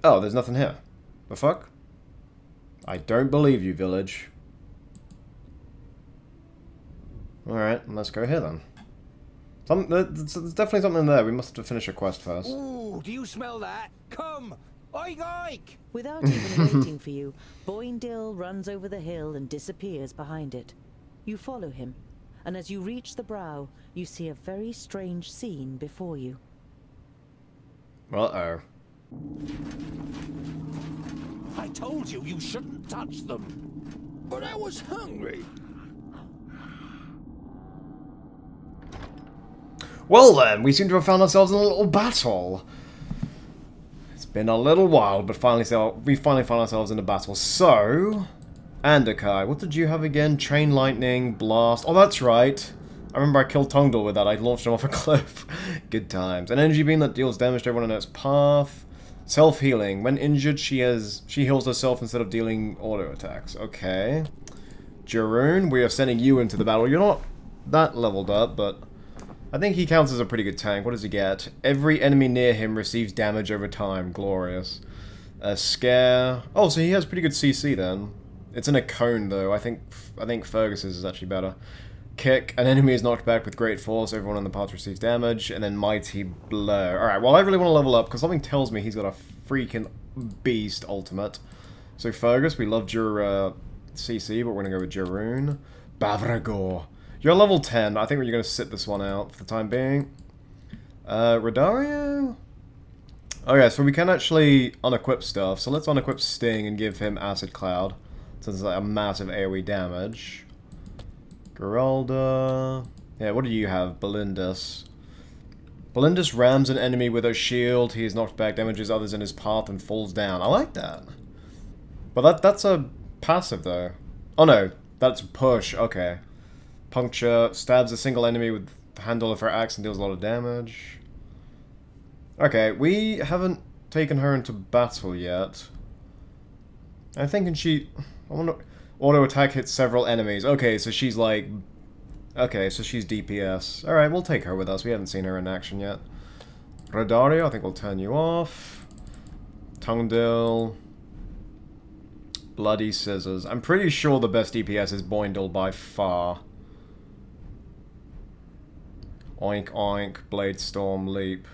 Oh, there's nothing here. The fuck? I don't believe you, village. Alright, let's go here then. There's definitely something there. We must have finished a quest first. Ooh, do you smell that? Come! Oink, oink! Without even waiting for you, Boindil runs over the hill and disappears behind it. You follow him, and as you reach the brow, you see a very strange scene before you. Uh-oh. I told you you shouldn't touch them. But I was hungry. Well then, we seem to have found ourselves in a little battle. It's been a little while, but we finally found ourselves in a battle. So, Andakai, what did you have again? Chain lightning, blast. Oh, that's right. I remember I killed Tongdor with that. I launched him off a cliff. Good times. An energy beam that deals damage to everyone in its path. Self-healing. When injured, she heals herself instead of dealing auto attacks. Okay. Jaroon, we are sending you into the battle. You're not that leveled up, but I think he counts as a pretty good tank. What does he get? Every enemy near him receives damage over time. Glorious. A scare. Oh, so he has pretty good CC then. It's in a cone though. I think Fergus's is actually better. Kick. An enemy is knocked back with great force. Everyone in the path receives damage. And then Mighty Blow. Alright, well I really want to level up because something tells me he's got a freaking beast ultimate. So Fergus, we loved your CC, but we're going to go with Jaroon. Bavragor. You're level 10. I think we're going to sit this one out for the time being. Rodario? Oh yeah, so we can actually unequip stuff. So let's unequip Sting and give him Acid Cloud. So it's like a massive AoE damage. Geralda. Yeah, what do you have? Belindis. Belindis rams an enemy with her shield. He is knocked back, damages others in his path, and falls down. I like that. But that's a passive though. Oh no, that's push. Okay. Puncture. Stabs a single enemy with the handle of her axe and deals a lot of damage. Okay, we haven't taken her into battle yet. I'm thinking I wonder... Auto attack hits several enemies. Okay, so she's like... Okay, so she's DPS. Alright, we'll take her with us. We haven't seen her in action yet. Rodario, I think we'll turn you off. Tongdil. Bloody Scissors. I'm pretty sure the best DPS is Boindil by far. Oink oink, Blade Storm, Leap.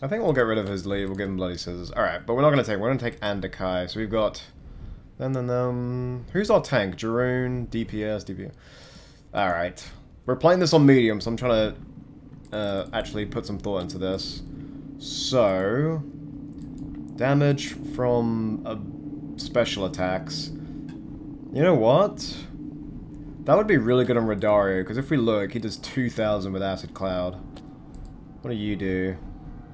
I think we'll get rid of his lead. We'll give him Bloody Scissors. Alright, but we're not going to take... We're going to take Andakai. So we've got... Who's our tank? Jaroon, DPS. Alright. We're playing this on medium, so I'm trying to actually put some thought into this. So... Damage from special attacks. You know what? That would be really good on Rodario, because if we look, he does 2,000 with Acid Cloud. What do you do?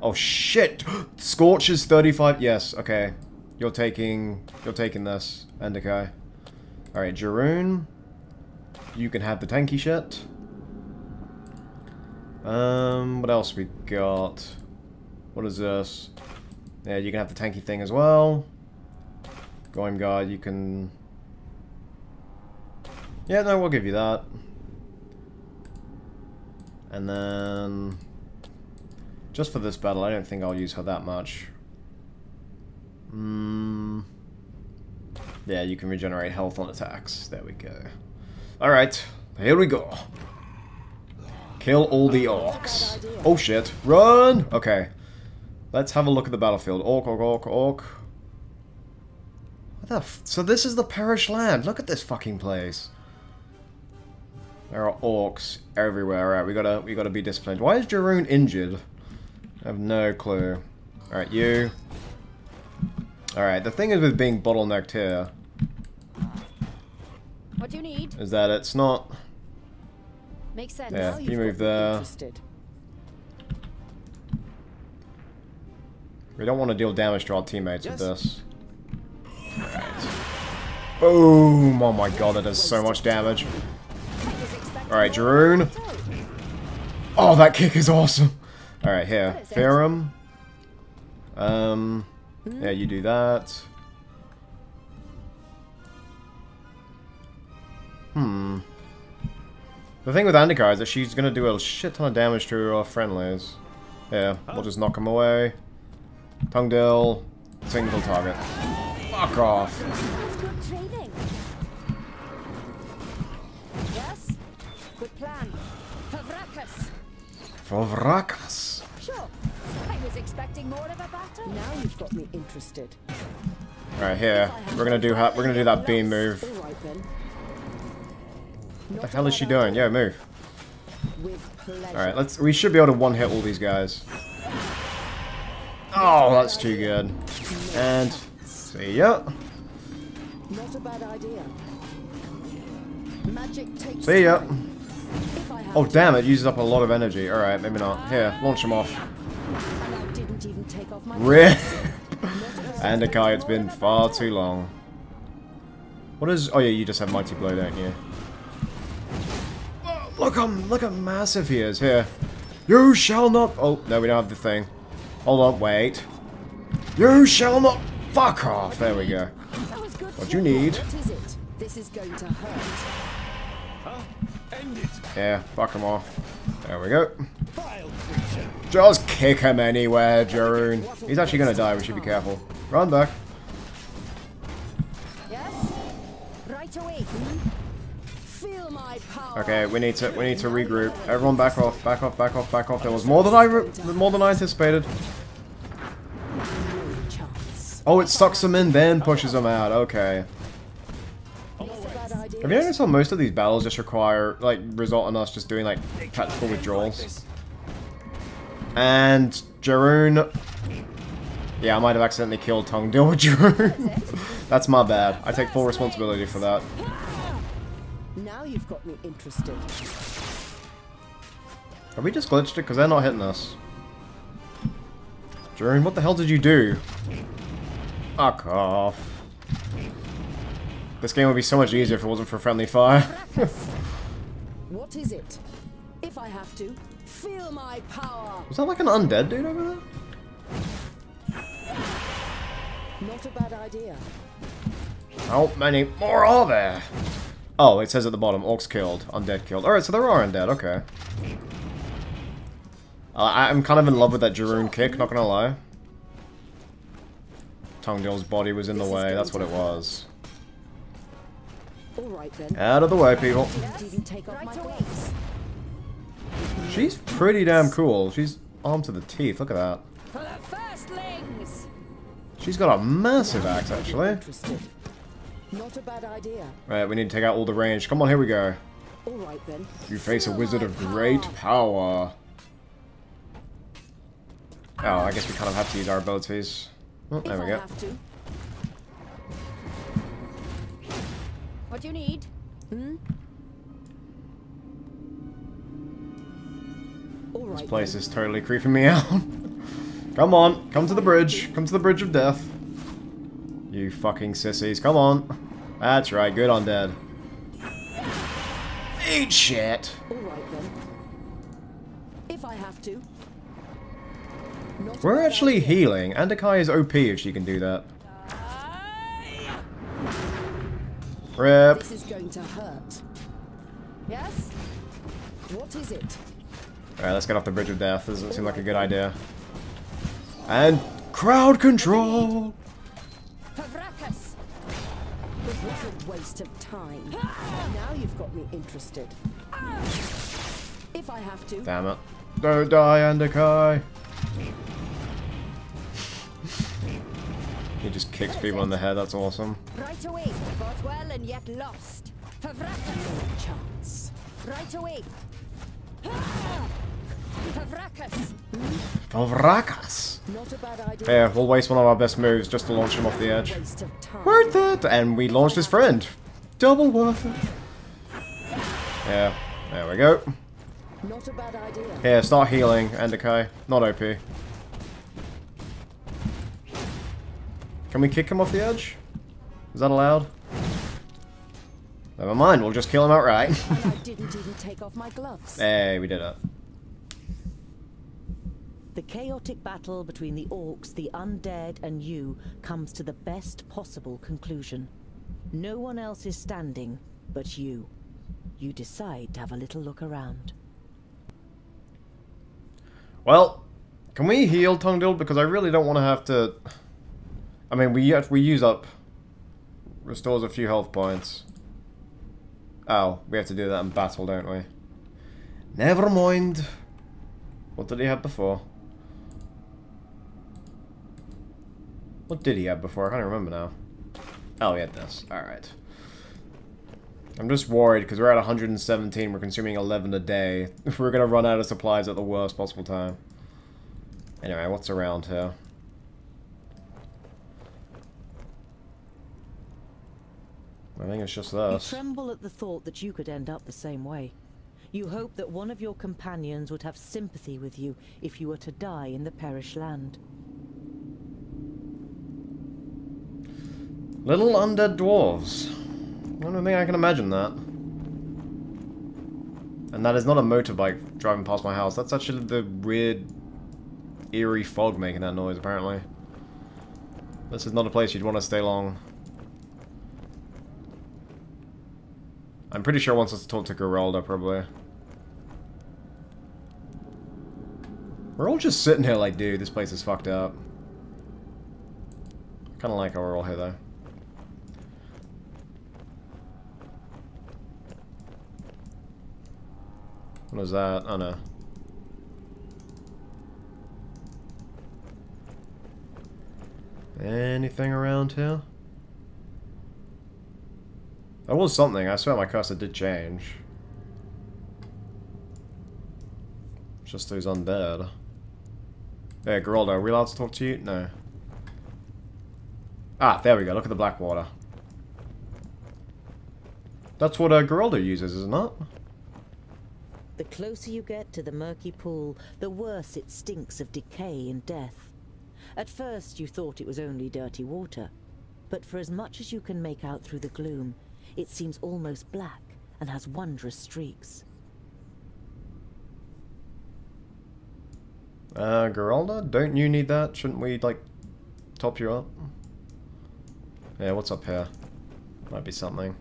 Oh shit! Scorch is 35. Yes, okay. You're taking this, Andakai. Alright, Jaroon. You can have the tanky shit. What else we got? What is this? Yeah, you can have the tanky thing as well. Going guard, you can... Yeah, no, we'll give you that. And then... Just for this battle, I don't think I'll use her that much. Yeah, you can regenerate health on attacks. There we go. Alright, here we go. Kill all the orcs. Oh shit, run! Okay. Let's have a look at the battlefield. Orc, orc, orc, orc. What the f... So this is the Perish Land. Look at this fucking place. There are orcs everywhere. Alright, we gotta be disciplined. Why is Jaroon injured? I have no clue. Alright, you. Alright, the thing is with being bottlenecked here... What do you need? Is that it's not... Makes sense. Yeah, you move there. We don't want to deal damage to our teammates with this. Alright. Boom! Oh my god, that does so much damage. Alright, Jaroon. Oh, that kick is awesome! Alright, here. Ferrum. Yeah, you do that. The thing with Andakai is that she's gonna do a shit ton of damage to our friendlies. Yeah, we'll just knock them away. Tongdil, single target. Fuck off. Good training. Yes. Good plan. Favrakas. Favrakas. Sure. I was expecting more of a battle. Now you've got me interested. Alright, here. We're gonna do that beam move. All right then. What the hell is she doing? Yeah, move. With pleasure. Alright, we should be able to one-hit all these guys. Oh, that's too good. And see ya. Not a bad idea. Magic takes See ya. time. Oh damn, it uses up a lot of energy. Alright, maybe not. Here, launch him off. And I didn't even take off my Rip! And Akai, it's been far too long. What is... Oh yeah, you just have Mighty Blow, don't you? Look how massive he is. Here. You shall not... Oh, no, we don't have the thing. Hold on, wait. You shall not... Fuck off. There we go. What you need... What is it? This is going to hurt. End it. Yeah, fuck him off. There we go. Just kick him anywhere, Jarun. He's actually gonna die, we should be careful. Run back. Yes? Right away. Feel my power. Okay, we need to regroup. Everyone back off, back off, back off, back off. There was more than I anticipated. Oh, it sucks them in, then pushes them out. Okay. Have you noticed how most of these battles just require, like, result in us just doing, like, tactical withdrawals? And Jarun... Yeah, I might have accidentally killed Tungdil with Jarun. That's my bad. I take full responsibility for that. Now you've got me interested. Have we just glitched it? Because they're not hitting us. Jarun, what the hell did you do? Fuck off. This game would be so much easier if it wasn't for friendly fire. What is it? If I have to, feel my power. Was that like an undead dude over there? Not a bad idea. How many more are there? Oh, it says at the bottom, orcs killed, undead killed. Alright, so there are undead, okay. I'm kind of in love with that Jarun kick, not gonna lie. Tungdil's body was in the way, that's what it was. All right, then. Out of the way, people. Take off my gloves. She's pretty damn cool. She's armed to the teeth, look at that. For the firstlings. She's got a massive axe, actually. Not a bad idea. Right, we need to take out all the range. Come on, here we go. All right, then. You face a wizard of great power. Oh, I guess we kind of have to use our abilities. Oh, there we go. What do you need? This place is totally creeping me out. Come on, come to the bridge. Come to the bridge of death. You fucking sissies, come on. That's right, good undead. Eat shit. All right then. If I have to. We're actually healing. Andakai is OP if she can do that. Rip. This is going to hurt. Yes? What is it? Alright, let's get off the bridge of death. Doesn't seem like a good idea. And crowd control! What a waste of time. Now you've got me interested. If I have to. Damn it. Don't die, Andakai! He just kicks people in the head, that's awesome. Right away. Fought well and yet lost. No chance. Right away. Favrakas! Not a bad idea. Here, we'll waste one of our best moves just to launch him off the edge. Worth it! And we launched his friend. Double worth it. Yeah, there we go. Not a bad idea. Here, start healing, Andakai. Not OP. Can we kick him off the edge? Is that allowed? Never mind, we'll just kill him outright. And I didn't even take off my gloves. Hey, we did it. The chaotic battle between the orcs, the undead, and you comes to the best possible conclusion. No one else is standing but you. You decide to have a little look around. Well, can we heal Tungdil? Because I really don't want to have to... I mean, we use up... Restores a few health points. Oh, we have to do that in battle, don't we? Never mind. What did he have before? What did he have before? I can't remember now. Oh, he had this. Alright. I'm just worried because we're at 117. We're consuming 11 a day. We're going to run out of supplies at the worst possible time. Anyway, what's around here? I think it's just this. You tremble at the thought that you could end up the same way. You hope that one of your companions would have sympathy with you if you were to die in the perished land. Little undead dwarves. I don't think I can imagine that. And that is not a motorbike driving past my house. That's actually the weird, eerie fog making that noise, apparently. This is not a place you'd want to stay long. I'm pretty sure it wants us to talk to Geralda, probably. We're all just sitting here like, dude, this place is fucked up. Kind of like how we're all here, though. What is that? Oh, no. Anything around here? There was something. I swear my cursor did change. Just those undead. Hey, Geralda, are we allowed to talk to you? No. Ah, there we go. Look at the black water. That's what Geralda uses, is it not? The closer you get to the murky pool, the worse it stinks of decay and death. At first you thought it was only dirty water, but for as much as you can make out through the gloom, it seems almost black and has wondrous streaks. Geralda, don't you need that? Shouldn't we, like, top you up? Yeah, what's up here? Might be something.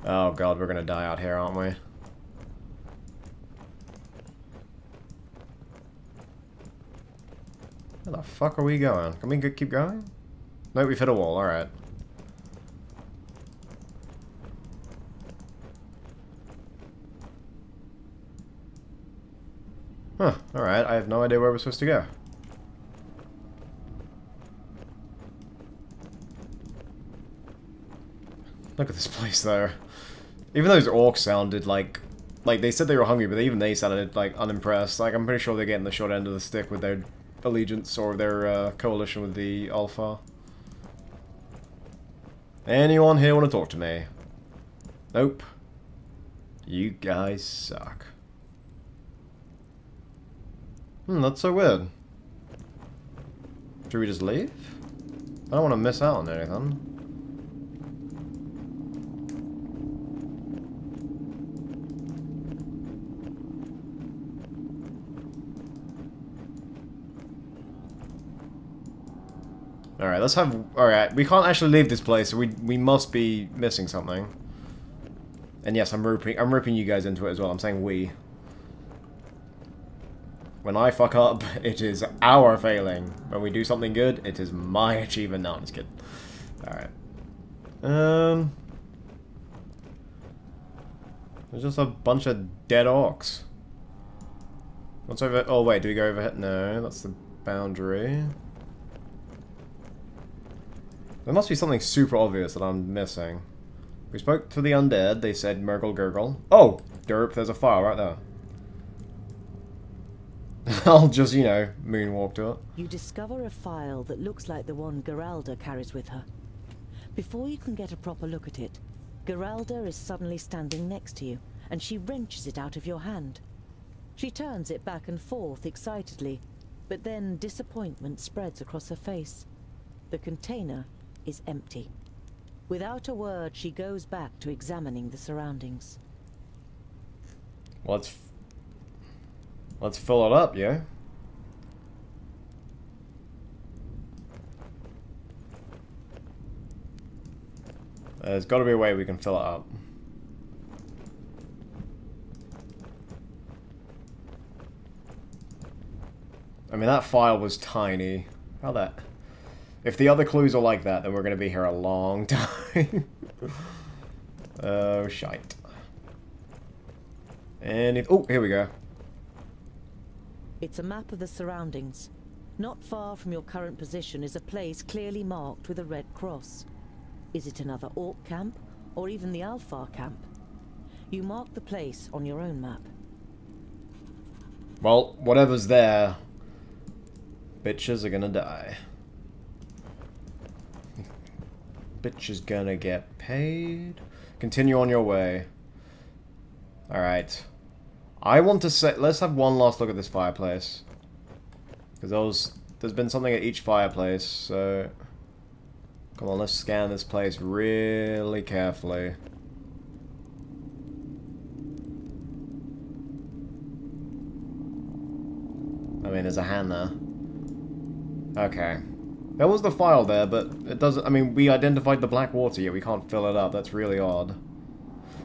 Oh god, we're gonna die out here, aren't we? Where the fuck are we going? Can we keep going? No, we've hit a wall, alright. Huh, alright, I have no idea where we're supposed to go. Look at this place, though. Even those orcs sounded like they said they were hungry, but even they sounded, like, unimpressed. Like, I'm pretty sure they're getting the short end of the stick with their allegiance or their coalition with the Alpha. Anyone here want to talk to me? Nope. You guys suck. That's so weird. Should we just leave? I don't want to miss out on anything. Alright, let's have... Alright, we can't actually leave this place, so we must be missing something. And yes, I'm roping you guys into it as well. I'm saying we. When I fuck up, it is our failing. When we do something good, it is my achievement. No, I'm just kidding. Alright. There's just a bunch of dead orcs. What's over... Oh, wait, do we go over here? No, that's the boundary. There must be something super obvious that I'm missing. We spoke to the undead. They said Murgle Gurgle. Oh! Derp, there's a file right there. I'll just, you know, moonwalk to it. You discover a file that looks like the one Geralda carries with her. Before you can get a proper look at it, Geralda is suddenly standing next to you, and she wrenches it out of your hand. She turns it back and forth excitedly, but then disappointment spreads across her face. The container is empty. Without a word, she goes back to examining the surroundings. Let's fill it up, yeah? There's got to be a way we can fill it up. I mean, that file was tiny. How that... If the other clues are like that, then we're going to be here a long time. Oh, shite. And if... Oh, here we go. It's a map of the surroundings. Not far from your current position is a place clearly marked with a red cross. Is it another Orc camp, or even the Alfar camp? You mark the place on your own map. Well, whatever's there, bitches are gonna die. Bitch is gonna get paid. Continue on your way. Alright. I want to say, let's have one last look at this fireplace. Because there's been something at each fireplace, so... Come on, let's scan this place really carefully. I mean, there's a hand there. Okay. There was the file there, but it doesn't... I mean, we identified the black water, yet we can't fill it up. That's really odd.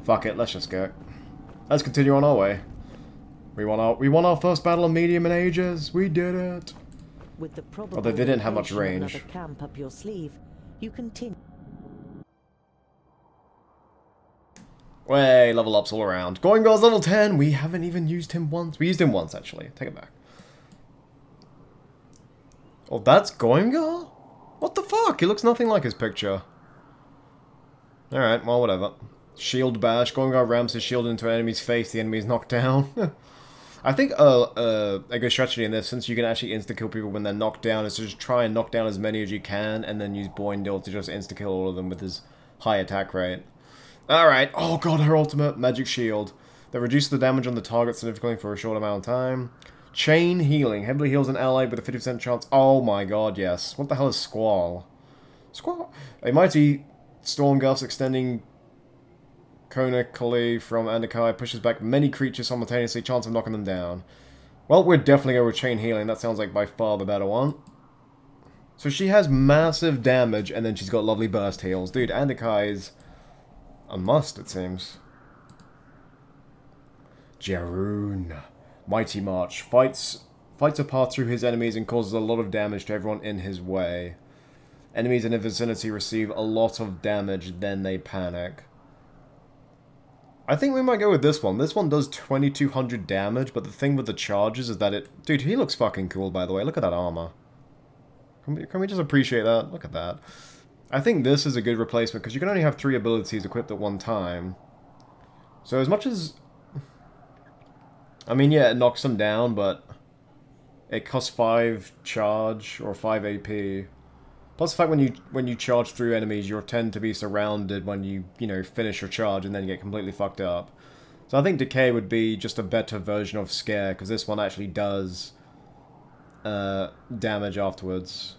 Fuck it, let's just go. Let's continue on our way. We won our first battle of medium in ages. We did it. With the probable Although they didn't have much range. Another camp up your sleeve, you continue. Way, level ups all around. Goingol's level 10. We haven't even used him once. We used him once, actually. Take it back. Oh, that's Goingol? What the fuck? He looks nothing like his picture. Alright, well, whatever. Shield bash. Goingol rams his shield into an enemy's face. The enemy is knocked down. I think a good strategy in this, since you can actually insta-kill people when they're knocked down, is to just try and knock down as many as you can, and then use Boindil to just insta-kill all of them with his high attack rate. Alright. Oh god, her ultimate. Magic shield. That reduces the damage on the target significantly for a short amount of time. Chain healing. Heavily heals an ally with a 50% chance. Oh my god, yes. What the hell is Squall? Squall? A mighty storm gust extending conically from Andakai pushes back many creatures simultaneously, chance of knocking them down. Well, we're definitely going with chain healing. That sounds like by far the better one. So she has massive damage, and then she's got lovely burst heals. Dude, Andakai is a must, it seems. Jarun. Mighty March. Fights a path through his enemies and causes a lot of damage to everyone in his way. Enemies in the vicinity receive a lot of damage, then they panic. I think we might go with this one. This one does 2200 damage, but the thing with the charges is that it... Dude, he looks fucking cool, by the way. Look at that armor. Can we just appreciate that? Look at that. I think this is a good replacement, because you can only have 3 abilities equipped at one time. So as much as... I mean, yeah, it knocks them down, but... It costs 5 charge, or 5 AP. Plus the fact when you charge through enemies, you tend to be surrounded when you know, finish your charge and then you get completely fucked up. So I think Decay would be just a better version of Scare, because this one actually does damage afterwards.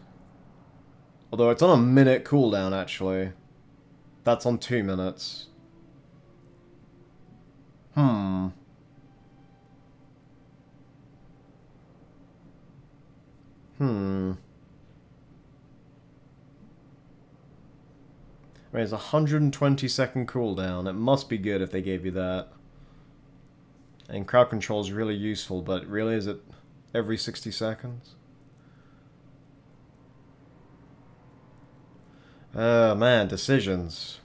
Although it's on a minute cooldown, actually. That's on 2 minutes. I mean, it's a 120-second cooldown. It must be good if they gave you that. And crowd control is really useful, but really, is it every 60 seconds? Oh man, decisions.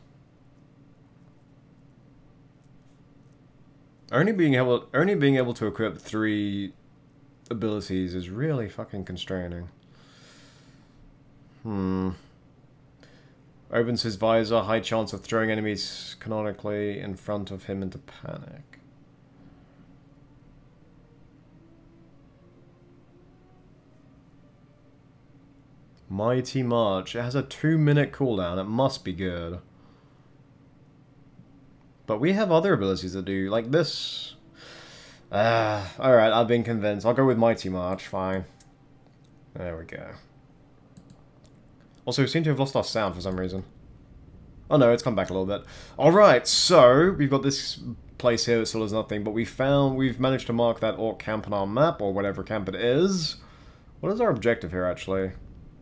Only being able to equip 3 abilities is really fucking constraining. Opens his visor, high chance of throwing enemies canonically in front of him into panic. Mighty March. It has a 2-minute cooldown. It must be good. But we have other abilities that do, like this. Alright, I've been convinced. I'll go with Mighty March, fine. There we go. Also, we seem to have lost our sound for some reason. Oh no, it's come back a little bit. Alright, so, we've got this place here that still has nothing, but we've managed to mark that Orc camp on our map, or whatever camp it is. What is our objective here, actually?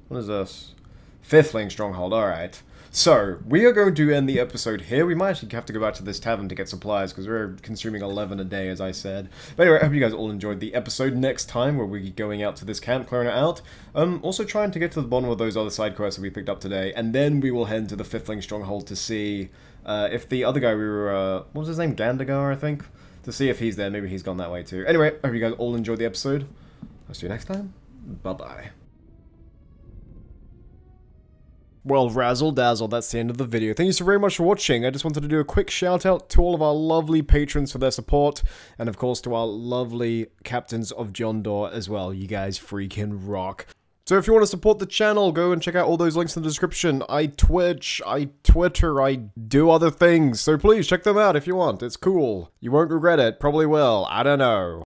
What is this? Firstling stronghold, alright. So, we are going to end the episode here. We might actually have to go back to this tavern to get supplies, because we're consuming 11 a day, as I said. But anyway, I hope you guys all enjoyed the episode. Next time, we'll be going out to this camp, clearing it out. Also trying to get to the bottom of those other side quests that we picked up today, and then we will head to the Firstling stronghold to see if the other guy we were, what was his name? Gandagar, I think? To see if he's there. Maybe he's gone that way too. Anyway, I hope you guys all enjoyed the episode. I'll see you next time. Bye-bye. Well, razzle dazzle, that's the end of the video. Thank you so very much for watching. I just wanted to do a quick shout out to all of our lovely patrons for their support, and of course to our lovely captains of Jondor as well. You guys freaking rock. So if you want to support the channel, go and check out all those links in the description. I Twitch, I Twitter, I do other things, so please check them out if you want. It's cool. You won't regret it. Probably will. I don't know.